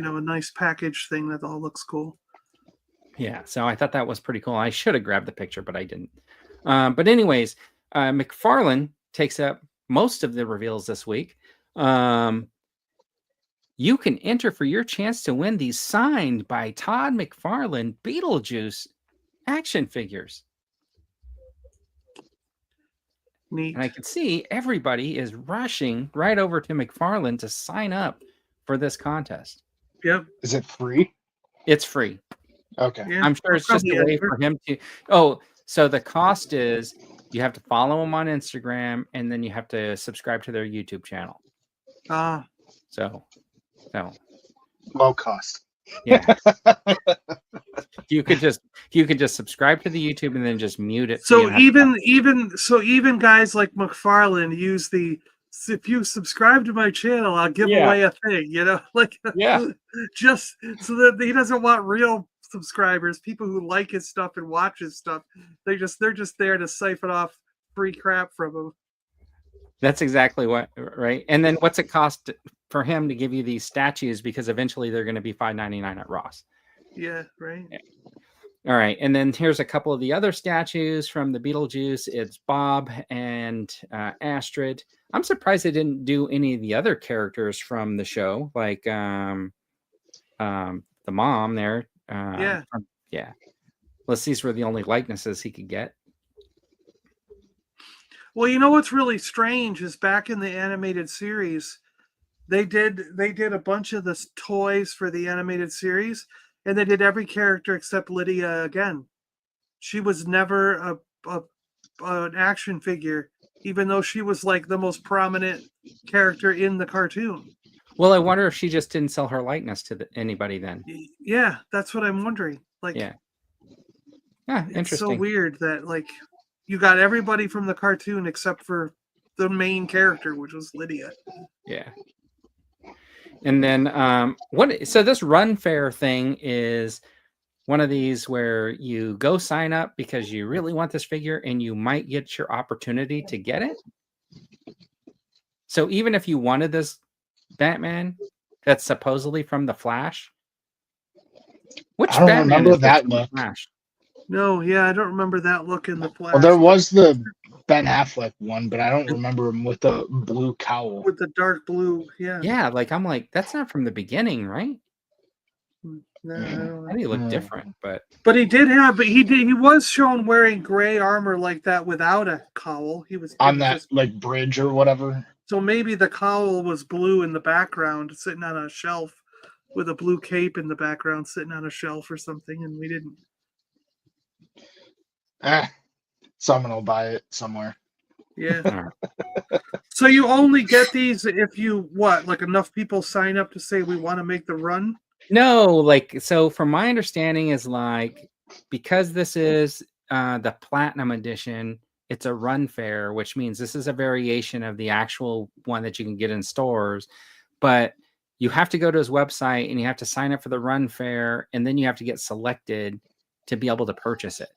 a nice package thing that all looks cool. Yeah, so I thought that was pretty cool. I should have grabbed the picture, but I didn't. But anyways, McFarlane takes up most of the reveals this week. You can enter for your chance to win these signed by Todd McFarlane Beetlejuice action figures. Neat. And I can see everybody is rushing right over to McFarlane to sign up for this contest. Yep. Is it free? It's free. Okay. Yeah, I'm sure it's just a way for him to. Oh, so the cost is you have to follow him on Instagram and then you have to subscribe to their YouTube channel. So Low cost. yeah. you could just subscribe to the YouTube and then just mute it. So even guys like McFarlane use the if you subscribe to my channel, I'll give Yeah. away a thing, like Yeah. just so that he doesn't want real subscribers, people who like his stuff and watch his stuff. They're just there to siphon off free crap from him. That's exactly what, right? And then what's it cost for him to give you these statues? Because eventually they're going to be $5.99 at Ross. Yeah, right. Yeah. All right, and then here's a couple of the other statues from the Beetlejuice. It's Bob and Astrid. I'm surprised they didn't do any of the other characters from the show, like the mom there. Yeah. Yeah. Unless these were the only likenesses he could get. Well, you know what's really strange is back in the animated series, they did a bunch of the toys for the animated series, and they did every character except Lydia again. She was never an action figure, even though she was like the most prominent character in the cartoon. Well, I wonder if she just didn't sell her likeness to anybody then. Yeah, that's what I'm wondering. Like, yeah, it's interesting. so weird that like you got everybody from the cartoon except for the main character, which was Lydia. Yeah. And then so this Run Fair thing is one of these where you go sign up because you really want this figure and you might get your opportunity to get it. So even if you wanted this Batman that's supposedly from the Flash, which I don't Batman remember is that from the look. Flash? No, yeah, I don't remember that look in the Flash. Well, there was the Ben Affleck one, but I don't remember him with the blue cowl. With the dark blue, yeah. Yeah, like I'm like, that's not from the beginning, right? No, I don't know. He looked different, but he was shown wearing gray armor like that without a cowl. He was on that like bridge or whatever. So maybe the cowl was blue in the background, sitting on a shelf with a blue cape in the background, sitting on a shelf or something, and we didn't. Someone will buy it somewhere. Yeah. So you only get these if you like enough people sign up to say we want to make the run? No, like, so from my understanding is like, because this is the Platinum Edition, it's a Run Fair, which means this is a variation of the actual one that you can get in stores, but you have to go to his website and you have to sign up for the Run Fair, and then you have to get selected to be able to purchase it.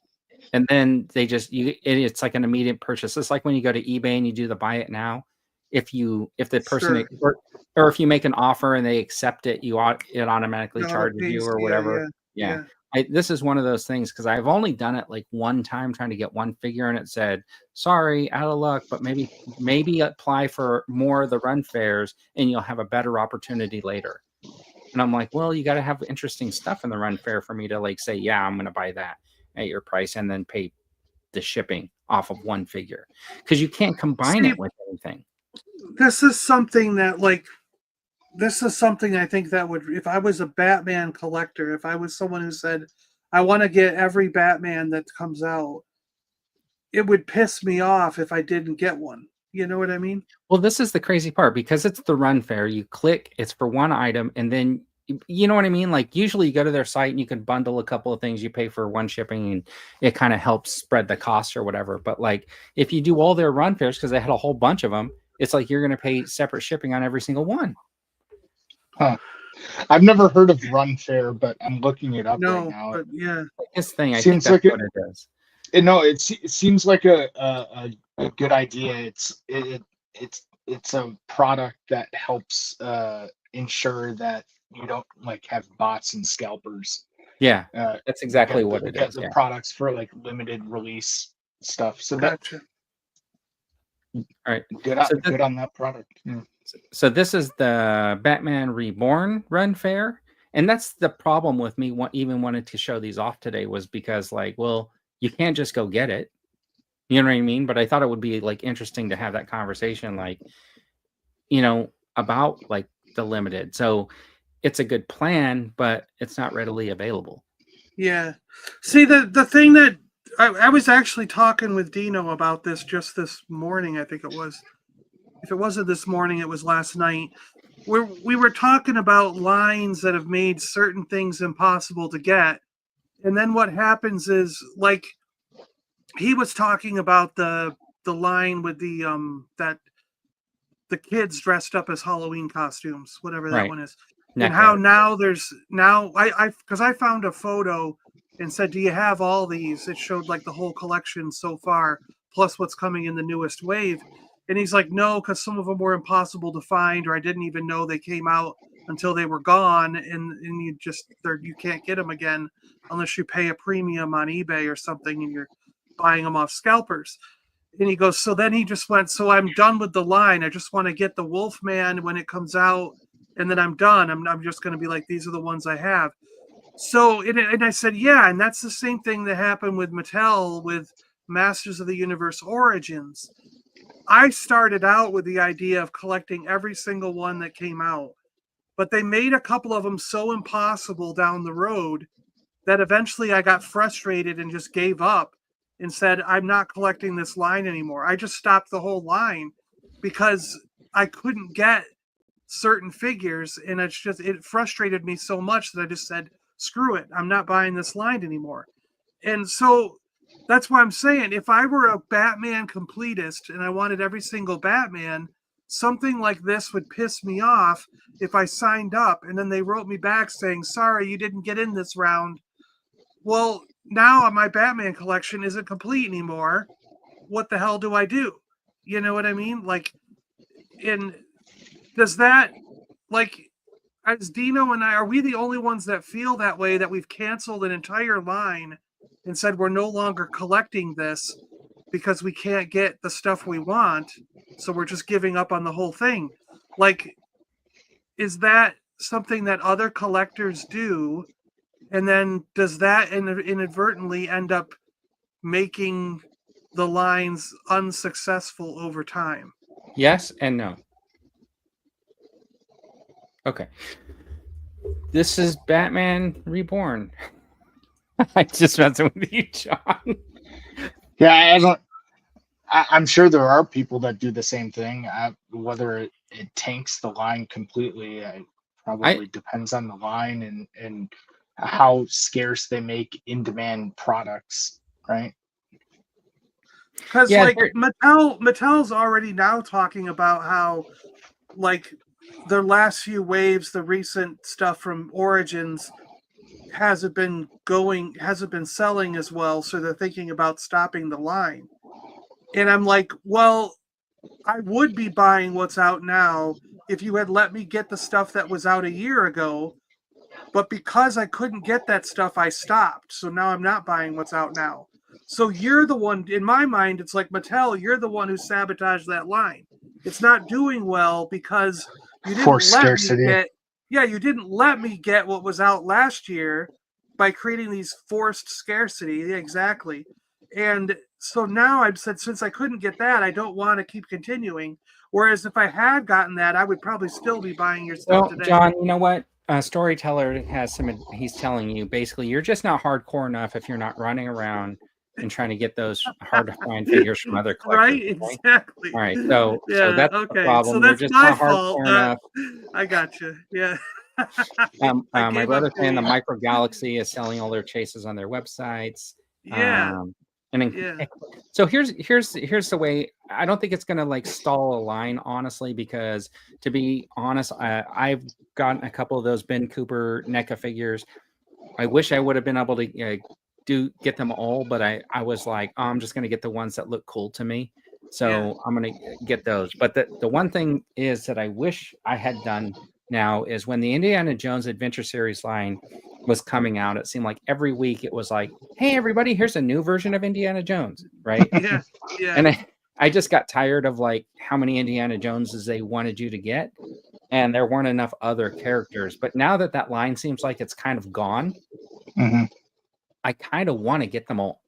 And then they just it's like an immediate purchase. It's like when you go to eBay and you do the buy it now. If the person or if you make an offer and they accept it, it automatically charges you or whatever. Yeah. This is one of those things because I've only done it like one time trying to get one figure, and it said, sorry, out of luck, but maybe apply for more of the Run Fairs and you'll have a better opportunity later. And I'm like, well, you got to have interesting stuff in the Run Fair for me to like say, yeah, I'm going to buy that at your price and then pay the shipping off of one figure because you can't combine it with anything. This is something that I think that would, if I was a Batman collector, if I was someone who said, I want to get every Batman that comes out, it would piss me off if I didn't get one. You know what I mean? Well, this is the crazy part because it's the Run Fair. You click, it's for one item, and then you know what I mean? Like usually you go to their site and you can bundle a couple of things, you pay for one shipping and it kind of helps spread the cost or whatever. But like if you do all their Run Fairs, because they had a whole bunch of them, it's like you're going to pay separate shipping on every single one. Huh. I've never heard of Run Fair, but I'm looking it up right now. But yeah, this thing, I think that's what it is. It seems like a good idea. It's a product that helps ensure that you don't like have bots and scalpers. Yeah, that's exactly what it is. The products for like limited release stuff. So gotcha. All right, good on that product. Yeah. So this is the Batman Reborn Run Fair, and that's the problem with me. Even wanted to show these off today was because like, well, you can't just go get it. You know what I mean? But I thought it would be like interesting to have that conversation, like, about like the limited. So it's a good plan, but it's not readily available. Yeah. See, the thing that I was actually talking with Dino about this just this morning, I think it was. If it wasn't this morning, it was last night. We were talking about lines that have made certain things impossible to get. And then what happens is, like, he was talking about the line with the the kids dressed up as Halloween costumes, whatever that Right. one is. Neck And how art. now there's now because I found a photo and said, do you have all these? It showed like the whole collection so far, plus what's coming in the newest wave. And he's like, no, because some of them were impossible to find, or I didn't even know they came out until they were gone, and you can't get them again unless you pay a premium on eBay or something, and you're buying them off scalpers. And he goes, so then he just went, so I'm done with the line. I just want to get the Wolfman when it comes out, and then I'm done. I'm just going to be like, these are the ones I have. So, and I said, yeah, and that's the same thing that happened with Mattel with Masters of the Universe Origins. I started out with the idea of collecting every single one that came out, but they made a couple of them so impossible down the road that eventually I got frustrated and just gave up and said, I'm not collecting this line anymore. I just stopped the whole line because I couldn't get certain figures, and it frustrated me so much that I just said, screw it, I'm not buying this line anymore. And so that's why I'm saying, if I were a Batman completist and I wanted every single Batman, something like this would piss me off if I signed up and then they wrote me back saying, sorry, you didn't get in this round. Well, now my Batman collection isn't complete anymore. What the hell do I do? You know what I mean? Like, and does that, like, as Dino and I, are we the only ones that feel that way, that we've canceled an entire line and said we're no longer collecting this because we can't get the stuff we want, so we're just giving up on the whole thing? Like, is that something that other collectors do? And then does that inadvertently end up making the lines unsuccessful over time? Yes and no. Okay. This is Batman Reborn. I just messing with you, John. Yeah, I'm sure there are people that do the same thing. Whether it tanks the line completely, it probably depends on the line and how scarce they make in-demand products, right? Because Yeah, like Mattel's already now talking about how, like, their last few waves, the recent stuff from Origins hasn't been selling as well, so they're thinking about stopping the line. And I'm like, well, I would be buying what's out now if you had let me get the stuff that was out a year ago, but because I couldn't get that stuff, I stopped. So now I'm not buying what's out now. So you're the one, in my mind, it's like, Mattel, you're the one who sabotaged that line. It's not doing well because you didn't Forced let scarcity. me get, you didn't let me get what was out last year by creating these forced scarcity. Yeah, exactly. And so now I've said, since I couldn't get that, I don't want to keep continuing. Whereas if I had gotten that, I would probably still be buying your stuff well, today. John, you know what? Storyteller has he's telling you basically you're just not hardcore enough if you're not running around and trying to get those hard to find figures from other collectors. Right? Exactly. All right. So Yeah. that's Okay. the problem. So You're that's just my not fault. hardcore enough. I got you. Yeah. My gave brother's up saying the the- Micro Galaxy is selling all their chases on their websites. Yeah. And then, Yeah. so here's the way. I don't think it's gonna like stall a line, honestly, because to be honest, I've gotten a couple of those Ben Cooper NECA figures. I wish I would have been able to get them all, but I was like, oh, I'm just gonna get the ones that look cool to me. So Yeah. I'm gonna get those. But the one thing is that I wish I had done now is when the Indiana Jones Adventure Series line was coming out, it seemed like every week it was like, hey, everybody, here's a new version of Indiana Jones, right? Yeah. Yeah. And I just got tired of like how many Indiana Joneses they wanted you to get, and there weren't enough other characters. But now that line seems like it's kind of gone, I kind of want to get them all.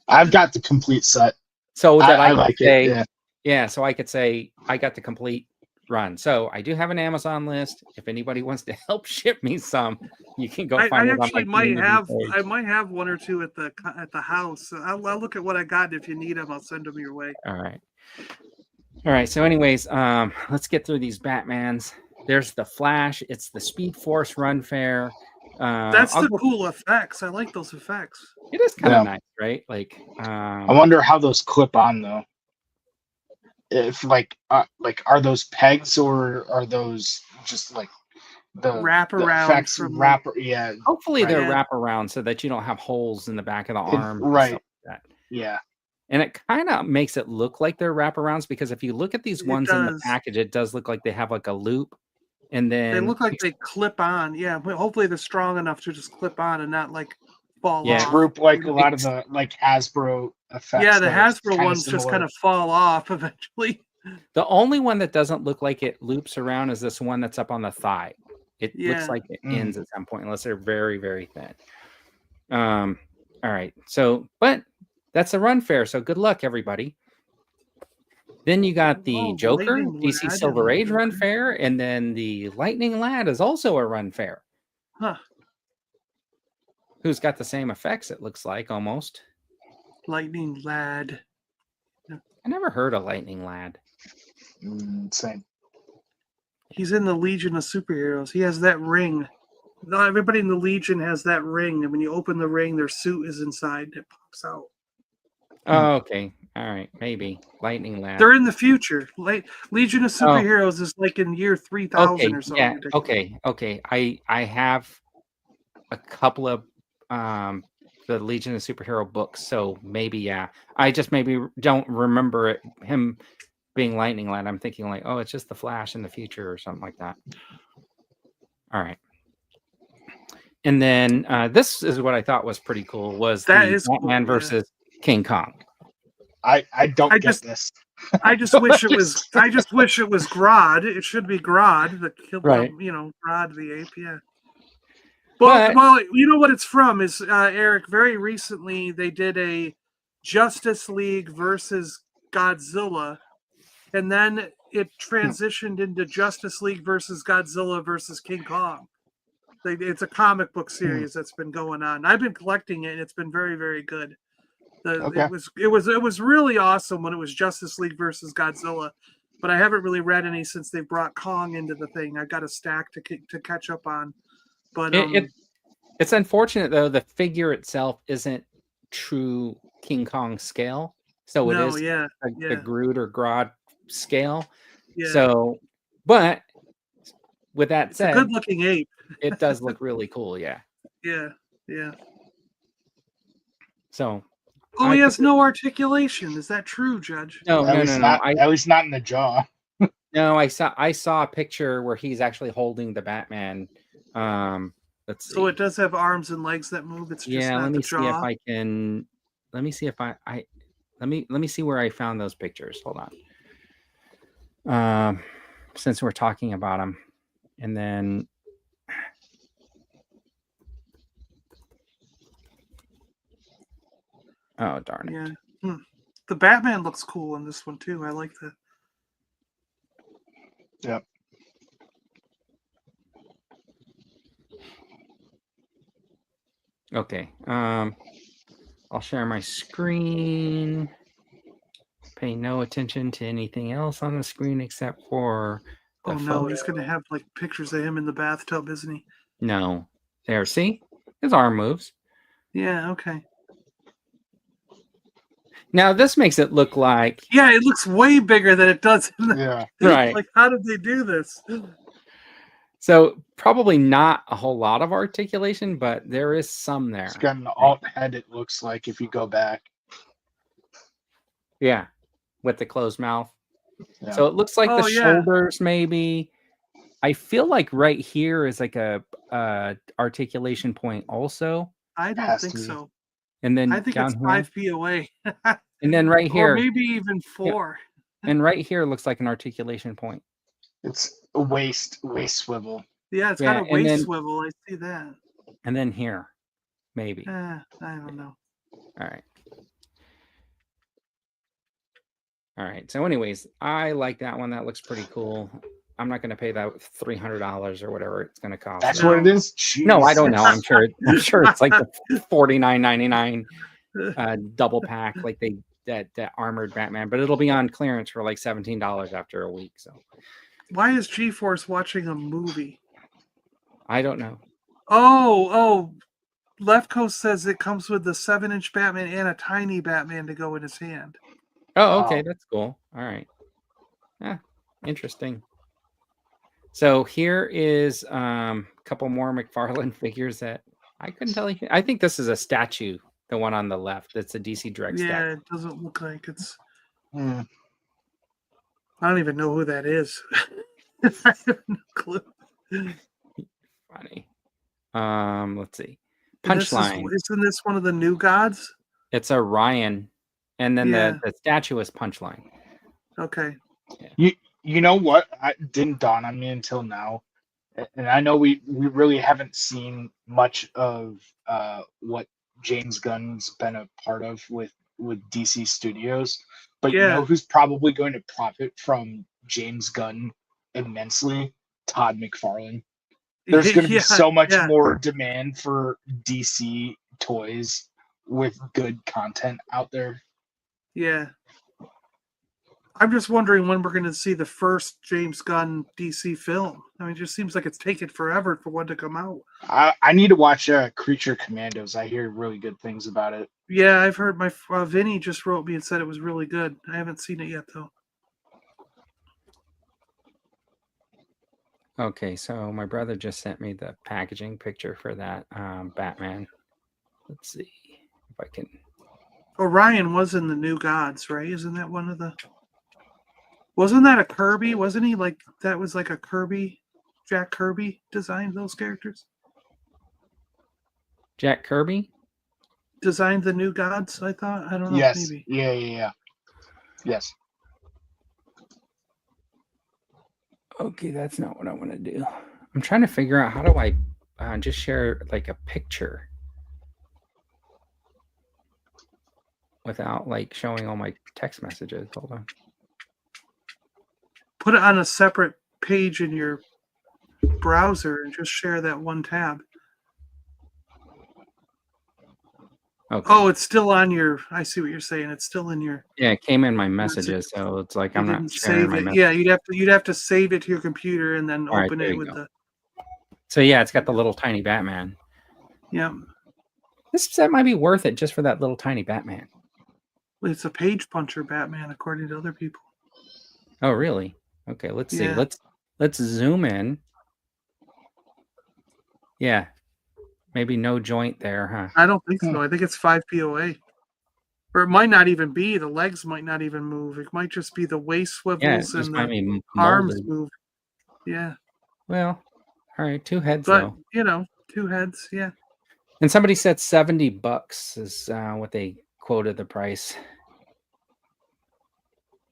I've got the complete set. So that I like could say, it. yeah, so I could say I got the complete run. So I do have an Amazon list. If anybody wants to help ship me some, you can go find I it on actually my might have. page. I might have one or two at the house. I'll look at what I got. If you need them, I'll send them your way. All right. So anyways, let's get through these Batmans. There's the Flash. It's the Speed Force Run Fair. That's the cool effects. I like those effects. It is kind of nice, right? Like, I wonder how those clip on though. if like are those pegs or are those just like Wrap the around effects from the wrap? Yeah, Hopefully right. they're Yeah. wraparound so that you don't have holes in the back of the arms and Right. stuff like that. Yeah. And it kind of makes it look like they're wraparounds because if you look at these It ones in the does. package, it does look like they have like a loop. And They then look like they clip on. Yeah, well, hopefully they're strong enough to just clip on and not like fall Yeah. off. Droop like a lot of Ex- the like Hasbro effects. Yeah, the that are Hasbro kind of ones just kind similar. of fall off eventually. the only one that doesn't look like it loops around is this one that's up on the thigh. It looks Yeah. like it Mm. ends at some point, unless they're very, very thin. All right. So, but that's a run fair. So good luck, everybody. Then you got the Oh, Joker, Lightning DC Lad Silver and the Age run Joker. fair, and then the Lightning Lad is also a run fair. Huh. Who's got the same effects, it looks like, almost. Lightning Lad. I never heard of Lightning Lad. Same. He's in the Legion of Superheroes. He has that ring. Not everybody in the Legion has that ring, and when you open the ring, their suit is inside. It pops out. Oh, okay. All right. Maybe. Lightning Lad. They're in the future. Legion of Superheroes is like in year 3000 Okay. or something. Yeah. ridiculous. Okay. I have a couple of the Legion of Superhero books, so maybe, yeah. I just maybe don't remember him being Lightning Lad. I'm thinking like, oh, it's just the Flash in the future or something like that. All right. And then this is what I thought was pretty cool was That the is cool, Batman yeah. versus King Kong. I don't I get just- this. I just wish it was. I just wish it was Grodd. It should be Grodd, Right. Grodd the ape. Yeah. But- Well, you know what it's from is Eric. Very recently, they did a Justice League versus Godzilla, and then it transitioned into Justice League versus Godzilla versus King Kong. It's a comic book series that's been going on. I've been collecting it, and it's been very, very good. Okay. It was really awesome when it was Justice League versus Godzilla, but I haven't really read any since they brought Kong into the thing. I've got a stack to catch up on. But It's unfortunate though the figure itself isn't true King Kong scale, so it is the Groot or Grodd scale. Yeah. So, but with that It's said, a good-looking ape. it does look really cool. Yeah. Yeah. So. Oh, he has no articulation. Is that true, Judge? No. At least not in the jaw. No, I saw a picture where he's actually holding the Batman. Let's see. So it does have arms and legs that move. It's just not let the me see if jaw. I can. Let me see if I let me see where I found those pictures. Hold on. Since we're talking about them, and then. Oh darn it! Yeah. The Batman looks cool in this one too. I like that. Yep. Okay. I'll share my screen. Pay no attention to anything else on the screen except for the Oh no, photo. he's gonna have like pictures of him in the bathtub, isn't he? No. There, see? His arm moves. Yeah, okay. Now this makes it look like Yeah, it looks way bigger than it does in the Yeah. right. Like, how did they do this? So probably not a whole lot of articulation, but there is some there. It's got an alt head, it looks like, if you go back. Yeah, with the closed mouth. Yeah. So it looks like Oh, the yeah. shoulders maybe. I feel like right here is like a articulation point also, I don't Has think to be. so. and then I think down it's here, 5 feet away. and then right Or here, maybe even 4. and right here looks like an articulation point. It's a waist swivel. Yeah, it's Yeah, got a and waist then- swivel. I see that. And then here, maybe. I don't know. All right. All right. So, anyways, I like that one. That looks pretty cool. I'm not going to pay that $300 or whatever it's going to cost. That's No. what it is? No, I Jeez. don't know. I'm sure it's like the $49.99 double pack, like that armored Batman. But it'll be on clearance for like $17 after a week. So Why is G-Force watching a movie? I don't know. Oh, Left Coast says it comes with the 7-inch Batman and a tiny Batman to go in his hand. Oh, okay, Wow. that's cool. All right. Yeah, interesting. So here is a couple more McFarlane figures that I couldn't tell you. I think this is a statue, the one on the left. That's a DC Direct statue. Yeah, it doesn't look like it's. Hmm. I don't even know who that is. I have no clue. Funny. Let's see. And this Punchline. isn't this one of the new gods? It's a Ryan, and then Yeah. the statue is Punchline. Okay. You know what? It didn't dawn on me until now, and I know we really haven't seen much of what James Gunn's been a part of with DC Studios, but you Yeah. know who's probably going to profit from James Gunn immensely? Todd McFarlane. There's going to be so much more demand for DC toys with good content out there. Yeah. I'm just wondering when we're going to see the first James Gunn DC film. I mean, it just seems like it's taken forever for one to come out. I need to watch Creature Commandos. I hear really good things about it. Yeah, I've heard my Vinny just wrote me and said it was really good. I haven't seen it yet, though. Okay, so my brother just sent me the packaging picture for that Batman. Let's see if I can. Orion was in the New Gods, right? Isn't that one of the? Wasn't that a Kirby? Wasn't he like that? Was like a Kirby, Jack Kirby designed those characters. Jack Kirby designed the New Gods. I thought. I don't know. Yes. Maybe. Yeah. Yes. Okay, that's not what I want to do. I'm trying to figure out how do I just share like a picture without like showing all my text messages. Hold on. Put it on a separate page in your browser and just share that one tab. Okay. Oh, it's still on your. I see what you're saying. It's still in your. Yeah, it came in my messages, so it's like I'm not sharing my messages. Yeah, you'd have to save it to your computer and then open it with the. So yeah, it's got the little tiny Batman. Yeah. This set might be worth it just for that little tiny Batman. It's a page puncher Batman, according to other people. Oh, really? Okay, let's see. Yeah. Let's zoom in. Yeah. Maybe no joint there, huh? I don't think so. I think it's 5 POA. Or it might not even be. The legs might not even move. It might just be the waist swivels and the arms move. Yeah. Well, all right. 2 heads, but, though. You know, 2 heads, yeah. And somebody said $70 is what they quoted the price.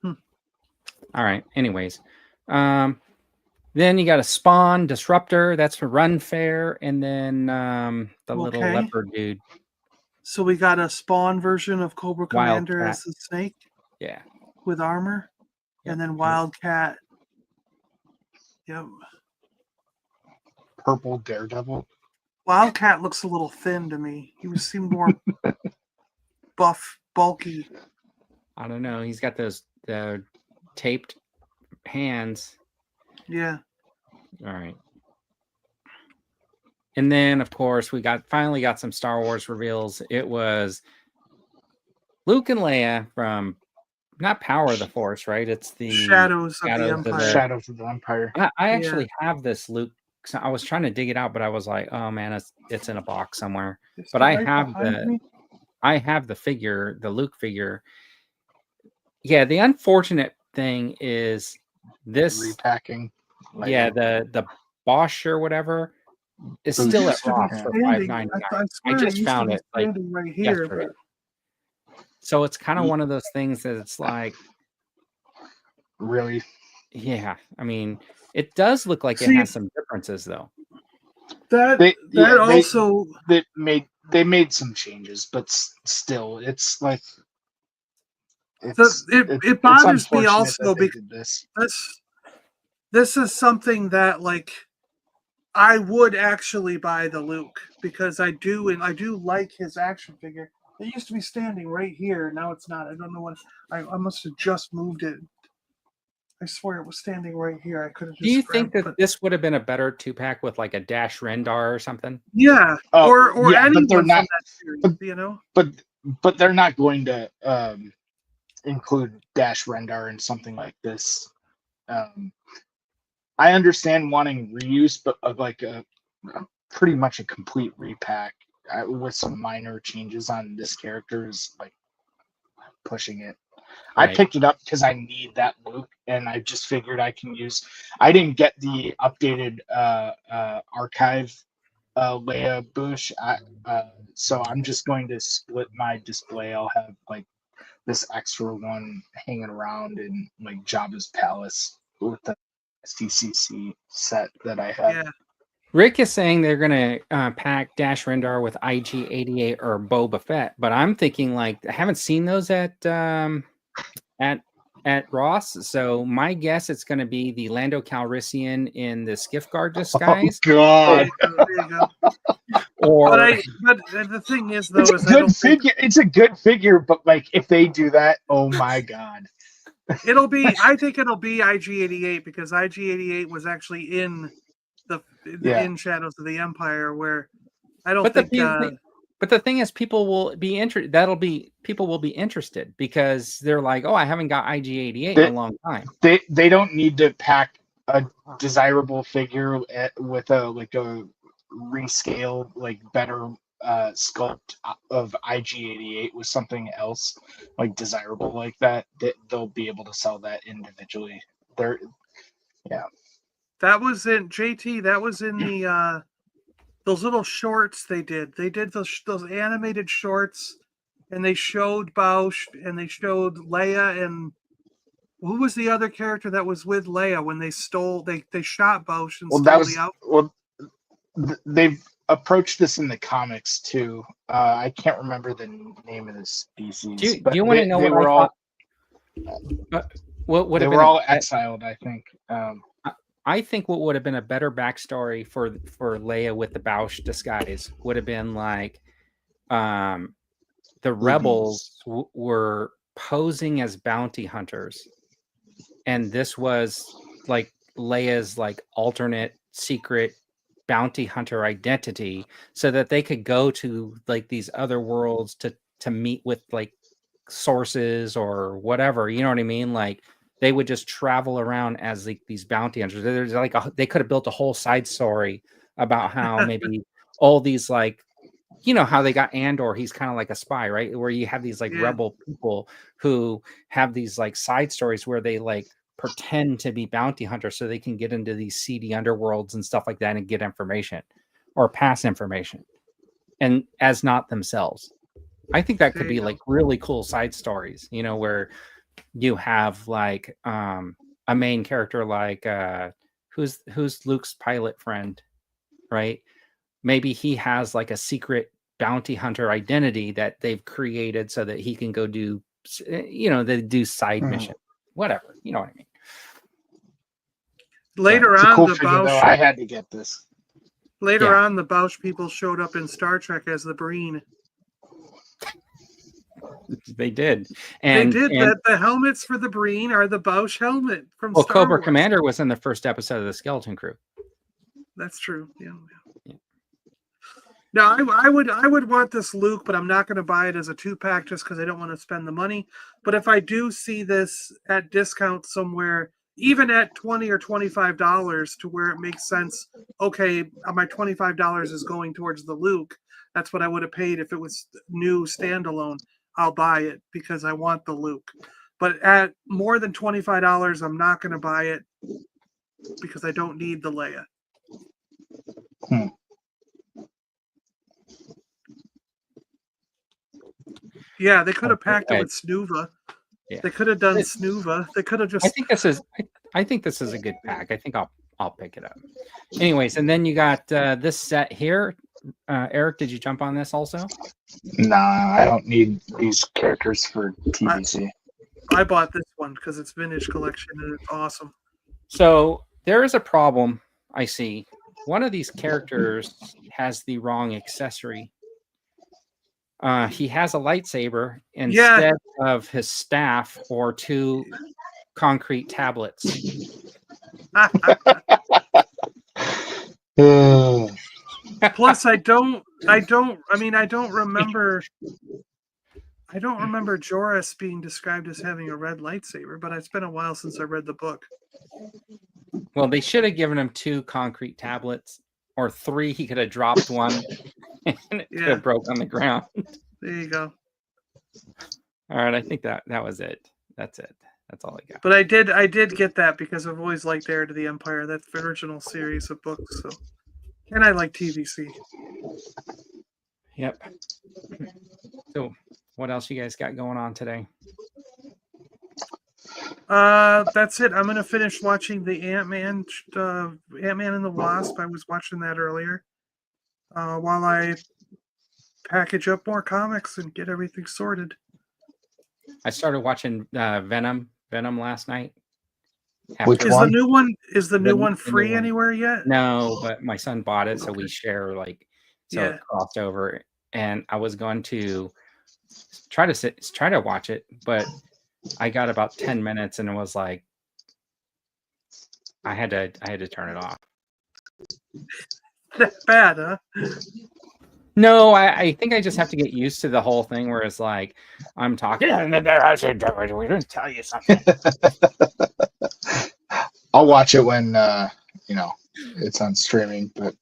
All right. Anyways. Then you got a Spawn Disruptor. That's for Run Fair. And then the little leopard dude. So we got a Spawn version of Cobra Commander as the snake. Yeah. With armor. Yep. And then Wildcat. Yep. Purple Daredevil. Wildcat looks a little thin to me. He would seem more buff, bulky. I don't know. He's got those taped hands. Yeah. All right. And then, of course, we finally got some Star Wars reveals. It was Luke and Leia from not Power of the Force, right? It's the Shadows of the Empire. Shadows of the Empire. I actually have this Luke. So I was trying to dig it out, but I was like, oh man, it's in a box somewhere. But I have the figure, the Luke figure. Yeah, the unfortunate thing is this repacking. Yeah, the Bosch or whatever is still at Ross for $5.99. I just found it like right here. yesterday. So it's kind of one of those things that it's like, really? Yeah, I mean, it does look like it has some differences though. They made some changes, but still, it's like it bothers me also because this is something that like I would actually buy the Luke because I do like his action figure. It used to be standing right here. Now it's not. I don't know what I must have just moved it. I swear it was standing right here. I could have just. Do you think that this would have been a better 2-pack with like a Dash Rendar or something? Yeah, or yeah, anyone from that series, you know. But they're not going to include Dash Rendar in something like this. I understand wanting reuse, but of like a pretty much a complete repack with some minor changes on this character is like pushing it. I Right. picked it up because I need that Luke, and I just figured I can use. I didn't get the updated archive Leia Bush, so I'm just going to split my display. I'll have like this extra one hanging around in like Jabba's palace with the STCC set that I have. Yeah. Rick is saying they're gonna pack Dash Rendar with IG-88 or Boba Fett, but I'm thinking like I haven't seen those at Ross, so my guess it's going to be the Lando Calrissian in the Skiff Guard disguise, God, There you go. or But the thing is, though, it's a good figure. It's a good figure, but like if they do that, oh my God. it'll be. I think it'll be IG-88 because IG-88 was actually in in Shadows of the Empire, where I don't think. But the thing is, people will be interested. People will be interested because they're like, "Oh, I haven't got IG-88 in a long time." They don't need to pack a desirable figure with a rescaled, like better sculpt of IG-88 with something else like desirable like that. They'll be able to sell that individually. That was in JT. That was in the those little shorts they did. They did those animated shorts, and they showed Bausch and they showed Leia, and who was the other character that was with Leia when they shot Bausch and stole the outfit? They've approached this in the comics too. I can't remember the name of the species. Do you want to know they what were I all? What would they have were been all exiled, I think. I think what would have been a better backstory for Leia with the Bausch disguise would have been like the rebels were posing as bounty hunters, and this was like Leia's like alternate secret bounty hunter identity, so that they could go to like these other worlds to meet with like sources or whatever, you know what I mean? Like they would just travel around as like these bounty hunters. There's like they could have built a whole side story about how maybe all these like, you know, how they got Andor. He's kind of like a spy, right? Where you have these like rebel people who have these like side stories where they like pretend to be bounty hunters so they can get into these seedy underworlds and stuff like that and get information or pass information, and as not themselves. I think that could be like really cool side stories, you know, where you have like a main character like who's Luke's pilot friend, right? Maybe he has like a secret bounty hunter identity that they've created so that he can go do, you know, they do side mission, whatever, you know what I mean? Later on, cool the figure, Bausch. I had to get this. Later on, the Bausch people showed up in Star Trek as the Breen. They did, and that. The helmets for the Breen are the Bausch helmet from Star Cobra Wars. Commander was in the first episode of the Skeleton Crew. That's true. Yeah. Now, I would want this Luke, but I'm not going to buy it as a 2-pack just because I don't want to spend the money. But if I do see this at discount somewhere, even at $20 or $25 to where it makes sense, okay, my $25 is going towards the Luke. That's what I would have paid if it was new standalone. I'll buy it because I want the Luke. But at more than $25, I'm not going to buy it because I don't need the Leia. Yeah, they could have packed it with Snuva. Yeah. They could have done Snuva. They could have just. I think this is a good pack. I think I'll pick it up. Anyways, and then you got this set here. Eric, did you jump on this also? Nah, I don't need these characters for TVC. I bought this one because it's vintage collection and it's awesome. So there is a problem I see. One of these characters has the wrong accessory. He has a lightsaber instead of his staff or 2 concrete tablets. Plus, I don't remember Joris being described as having a red lightsaber, but it's been a while since I read the book. Well, they should have given him 2 concrete tablets or 3. He could have dropped one and it could Yeah. have broke on the ground. There you go. All right, I think that was it. That's it. That's all I got. But I did get that because I've always liked Heir to the Empire. That's the original series of books. So, and I like TVC. Yep. So, what else you guys got going on today? That's it. I'm gonna finish watching the Ant-Man and the Wasp. I was watching that earlier. While I package up more comics and get everything sorted. I started watching Venom last night. Which Is one? the new one The new one. free anywhere yet? No, but my son bought it, so we Okay. share so Yeah. it crossed over. And I was going to try to watch it, but I got about 10 minutes and it was like I had to turn it off. That bad, huh? No, I think I just have to get used to the whole thing where it's like I'm talking and then I said we didn't tell you something. I'll watch it when it's on streaming. But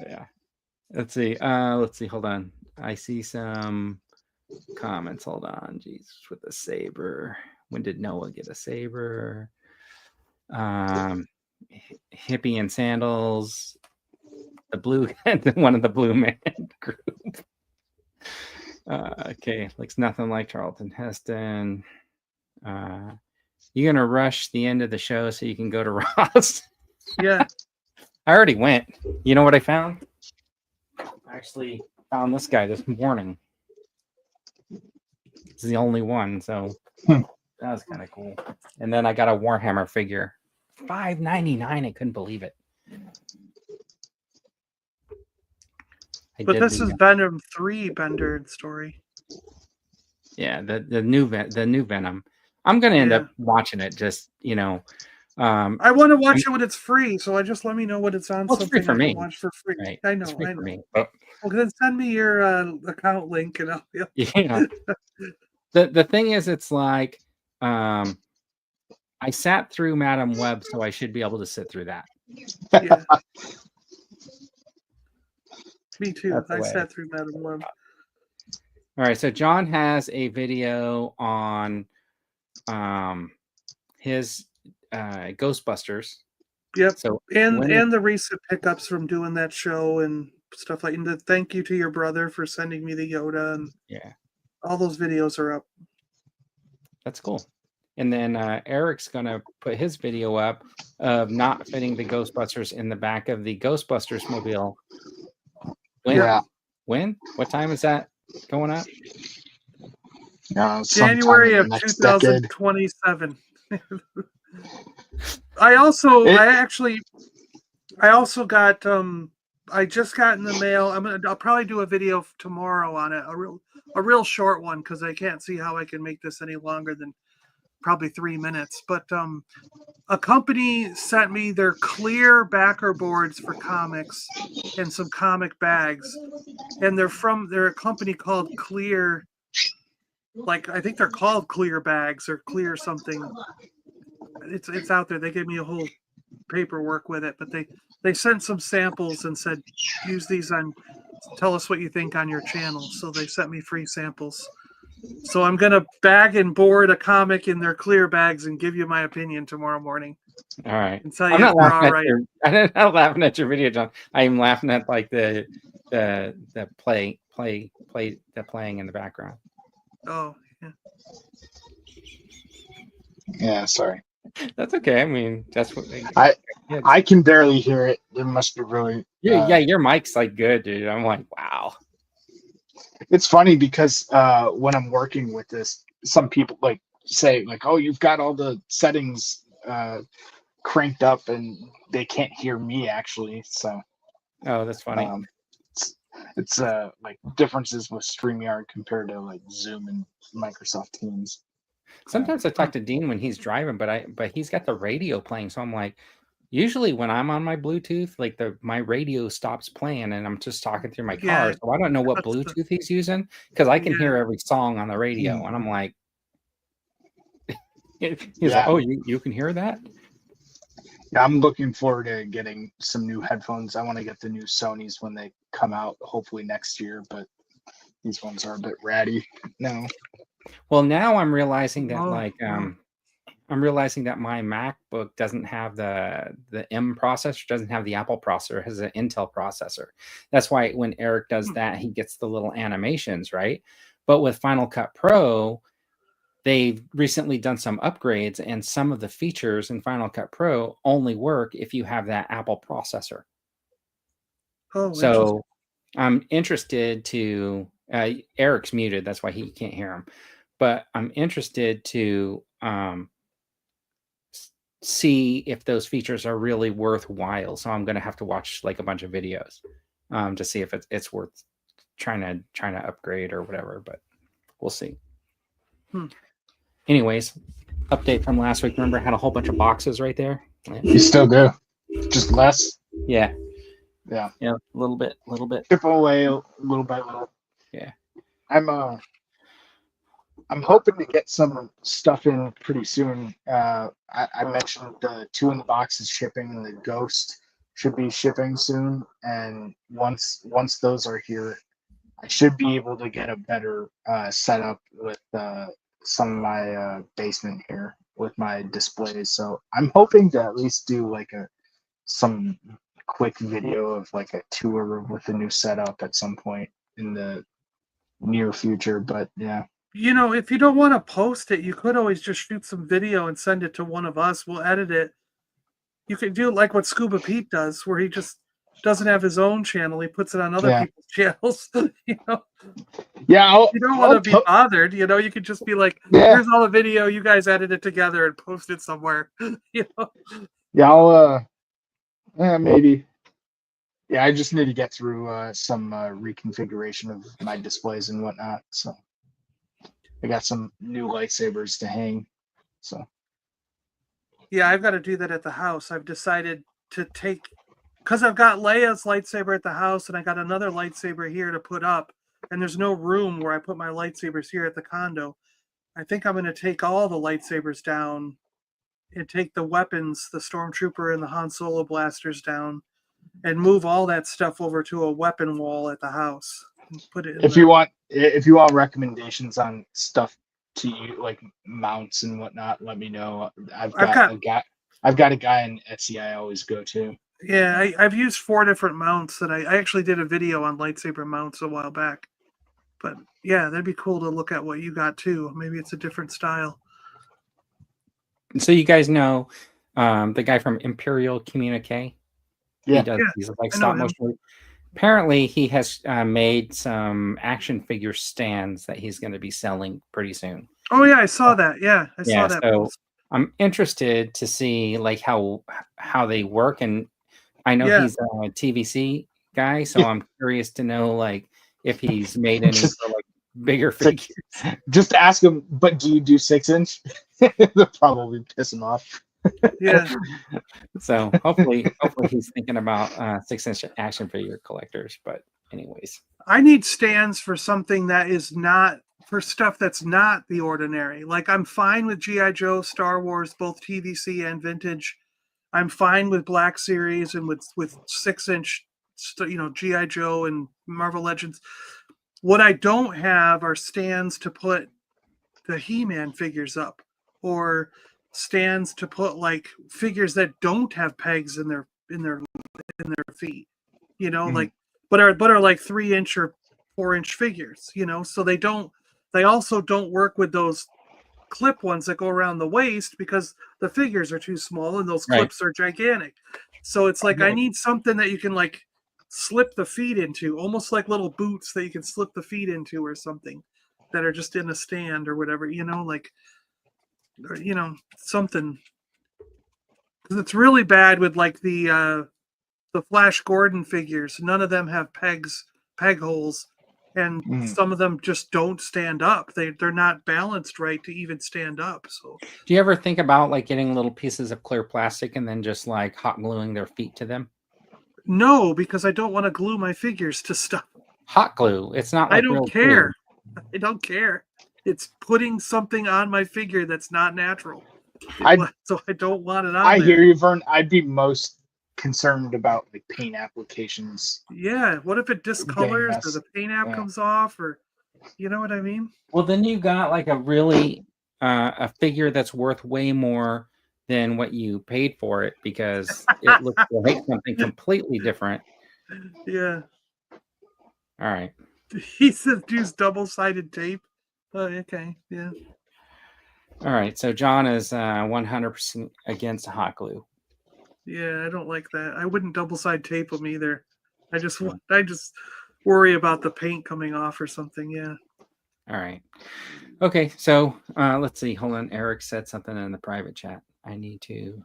Yeah. Let's see. Hold on. I see some comments. Hold on. Jesus, with the saber. When did Noah get a saber? Hippie and sandals. The blue, one of the blue man group. Okay, looks nothing like Charlton Heston. You're gonna rush the end of the show so you can go to Ross. Yeah. I already went. You know what I found? I actually found this guy this morning. It's the only one, so that was kind of cool. And then I got a Warhammer figure, $5.99. I couldn't believe it. But this is Venom 3 Bender story. Yeah, the new Venom. I'm gonna end up watching it. Just I want to watch it when it's free, so just let me know when it's on. Well, it's free something for I me. can watch for free. Right. I know. It's free I for know. me. But, Well, then send me your account link, and I'll. yeah. The thing is, it's like I sat through Madam Web, so I should be able to sit through that. Yeah. Me too. That's the I way. sat through Madam Web. All right, so John has a video on his Ghostbusters. Yep. So And the recent pickups from doing that show and stuff like. And the thank you to your brother for sending me the Yoda, and yeah, all those videos are up. that's cool. And then Eric's gonna put his video up of not fitting the Ghostbusters in the back of the Ghostbusters mobile. When? What time is that going up? January of 2027. I also got I just got in the mail. I'll probably do a video tomorrow on it, a real short one, because I can't see how I can make this any longer than probably 3 minutes. But a company sent me their clear backer boards for comics and some comic bags, and they're a company called Clear. Like, I think they're called Clear Bags or Clear something. It's out there. They gave me a whole paperwork with it, but they sent some samples and said, use these tell us what you think on your channel. So they sent me free samples. So I'm gonna bag and board a comic in their clear bags and give you my opinion tomorrow morning. All right. And tell you I'm not laughing right. I'm not laughing at your video, John. I am laughing at like the playing in the background. Oh, yeah. Yeah, sorry. That's okay. I mean, that's what I can barely hear it. It must be really. yeah, your mic's like good, dude. I'm like, wow. It's funny because when I'm working with this, some people like say like, "Oh, you've got all the settings cranked up," and they can't hear me actually. So, Oh, that's funny. it's like differences with StreamYard compared to like Zoom and Microsoft Teams. Sometimes I talk to Dean when he's driving, but he's got the radio playing, so I'm like, usually when I'm on my Bluetooth, like my radio stops playing and I'm just talking through my car. Yeah, So I don't know what Bluetooth he's using because I can hear every song on the radio. And I'm like, He's Yeah. like, oh, you can hear that? Yeah, I'm looking forward to getting some new headphones. I want to get the new Sonys when they come out, hopefully next year, but these ones are a bit ratty now. Well, now I'm realizing that Oh, I'm realizing that my MacBook doesn't have the M processor, doesn't have the Apple processor, it has an Intel processor. That's why when Eric does that, he gets the little animations, right? But with Final Cut Pro, they've recently done some upgrades, and some of the features in Final Cut Pro only work if you have that Apple processor. oh, interesting. So I'm interested to Eric's muted, that's why he can't hear him. But I'm interested to see if those features are really worthwhile. So I'm going to have to watch like a bunch of videos to see if it's worth trying to upgrade or whatever. But we'll see. Anyways, update from last week. Remember, I had a whole bunch of boxes right there. You still do, just less. Yeah, Yeah, a little bit. chip away little by little. Yeah. I'm hoping to get some stuff in pretty soon. I mentioned the 2 in the box is shipping, and the Ghost should be shipping soon. And once those are here, I should be able to get a better setup with some of my basement here with my displays. So I'm hoping to at least do like some quick video of like a tour with the new setup at some point in the near future. But yeah. You know, if you don't want to post it, you could always just shoot some video and send it to one of us. We'll edit it. You could do like what Scuba Pete does, where he just doesn't have his own channel. He puts it on other people's channels. You know? Yeah. You don't want to be bothered. You know, you could just be like, here's all the video. You guys edit it together and post it somewhere. You know? Yeah, I'll maybe. Yeah, I just need to get through some reconfiguration of my displays and whatnot. So I got some new lightsabers to hang. So yeah, I've got to do that at the house. I've decided to take, because I've got Leia's lightsaber at the house and I got another lightsaber here to put up, and there's no room where I put my lightsabers here at the condo. I think I'm going to take all the lightsabers down and take the weapons, the Stormtrooper and the Han Solo blasters down, and move all that stuff over to a weapon wall at the house. And put it in if you want recommendations on stuff to you, like mounts and whatnot, let me know. I've got a guy in Etsy I always go to. Yeah, I've used 4 different mounts, and I actually did a video on lightsaber mounts a while back. But yeah, that'd be cool to look at what you got too. Maybe it's a different style. So you guys know the guy from Imperial Communique? Yeah. He does these like stop motion. Apparently, he has made some action figure stands that he's going to be selling pretty soon. Oh yeah, I saw that. Yeah, I saw that. So I'm interested to see like how they work, and I know he's a TVC guy, so I'm curious to know like if he's made any for, like bigger figures. Just ask him. But do you do 6-inch? They'll probably piss him off. Yeah. So hopefully he's thinking about 6-inch action figure collectors. But anyways, I need stands for something that is not for stuff that's not the ordinary. Like I'm fine with G.I. Joe, Star Wars, both TVC and vintage. I'm fine with Black Series and with 6-inch, G.I. Joe and Marvel Legends. What I don't have are stands to put the He-Man figures up, or stands to put like figures that don't have pegs in their feet, like but are like 3-inch or 4-inch figures, so they also don't work with those clip ones that go around the waist because the figures are too small and those clips are gigantic. So it's like I need something that you can like slip the feet into, almost like little boots that you can slip the feet into or something, that are just in a stand or whatever, something. Because it's really bad with like the Flash Gordon figures. None of them have peg holes, and some of them just don't stand up. They're not balanced right to even stand up. So do you ever think about like getting little pieces of clear plastic and then just like hot gluing their feet to them? No, because I don't want to glue my figures to stuff. Hot glue. It's not like I don't care. I don't care. It's putting something on my figure that's not natural. So I don't want it on I there. hear you, Vern. I'd be most concerned about like paint applications. Yeah, what if it discolors or messed. the paint app Yeah. comes off, or you know what I mean? Well, then you got like a really a figure that's worth way more than what you paid for it because it looks like something completely different. Yeah. All right. He said use double-sided tape. Oh, okay. Yeah. All right. So John is 100% against hot glue. Yeah, I don't like that. I wouldn't double-side tape them either. I just worry about the paint coming off or something. Yeah. All right. Okay. So let's see. Hold on. Eric said something in the private chat. I need to.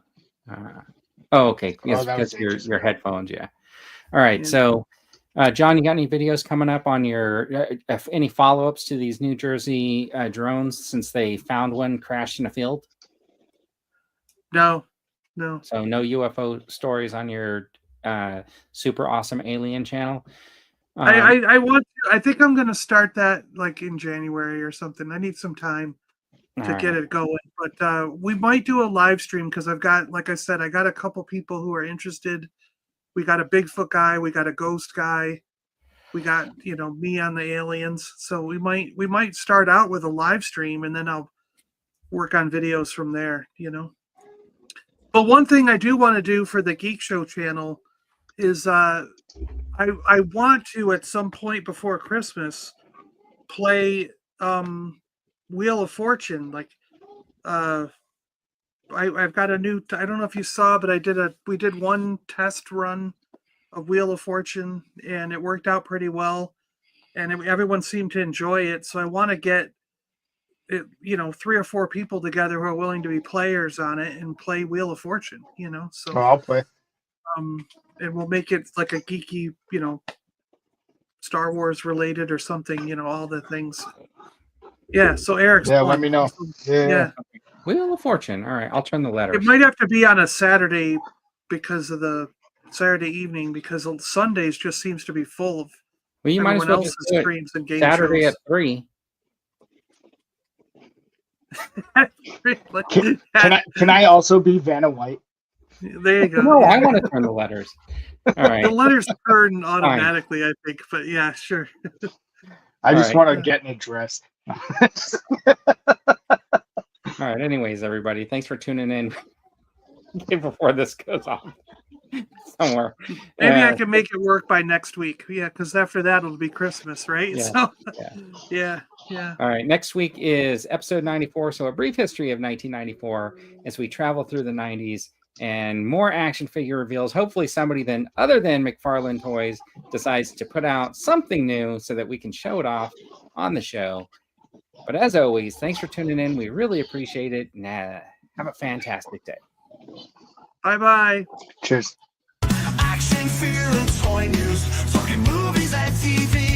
Okay. Yes, that was because ages your ago. headphones. Yeah. All right. Yeah. So, John, you got any videos coming up on your any follow-ups to these New Jersey drones since they found one crashed in a field? No. So no UFO stories on your super awesome alien channel. I want to, I think I'm gonna start that like in January or something. I need some time to get it going. But we might do a live stream because I've got, like I said, I got a couple people who are interested. We got a Bigfoot guy, we got a ghost guy, we got me on the aliens. So we might start out with a live stream and then I'll work on videos from there. But one thing I do want to do for the Geek Show channel is I want to at some point before Christmas play Wheel of Fortune. Like I've got a new. I don't know if you saw, but we did one test run of Wheel of Fortune, and it worked out pretty well, and everyone seemed to enjoy it. So I want to get it, 3 or 4 people together who are willing to be players on it and play Wheel of Fortune. So I'll play. and we'll make it like a geeky, Star Wars related or something. All the things. Yeah. So Eric's let me know. Yeah. Wheel of Fortune. All right, I'll turn the letters. It might have to be on a Saturday because of the Saturday evening, because Sundays just seems to be full of Well, you might as everyone well else's just do it streams and game Saturday shows. at 3. Can I also be Vanna White? There you go. No, yeah. I want to turn the letters. All right. The letters turn automatically, I think, but yeah, sure. I just right. want to get an address. All right. Anyways, everybody, thanks for tuning in before this goes off somewhere. Maybe I can make it work by next week. Yeah, because after that it'll be Christmas, right? Yeah. So, Yeah. yeah. All right. Next week is episode 94. So a brief history of 1994 as we travel through the 90s and more action figure reveals. Hopefully somebody other than McFarlane Toys decides to put out something new so that we can show it off on the show. But as always, thanks for tuning in. We really appreciate it. Have a fantastic day. Bye-bye. Cheers. Action, fear, and toy news. Talking movies and TV.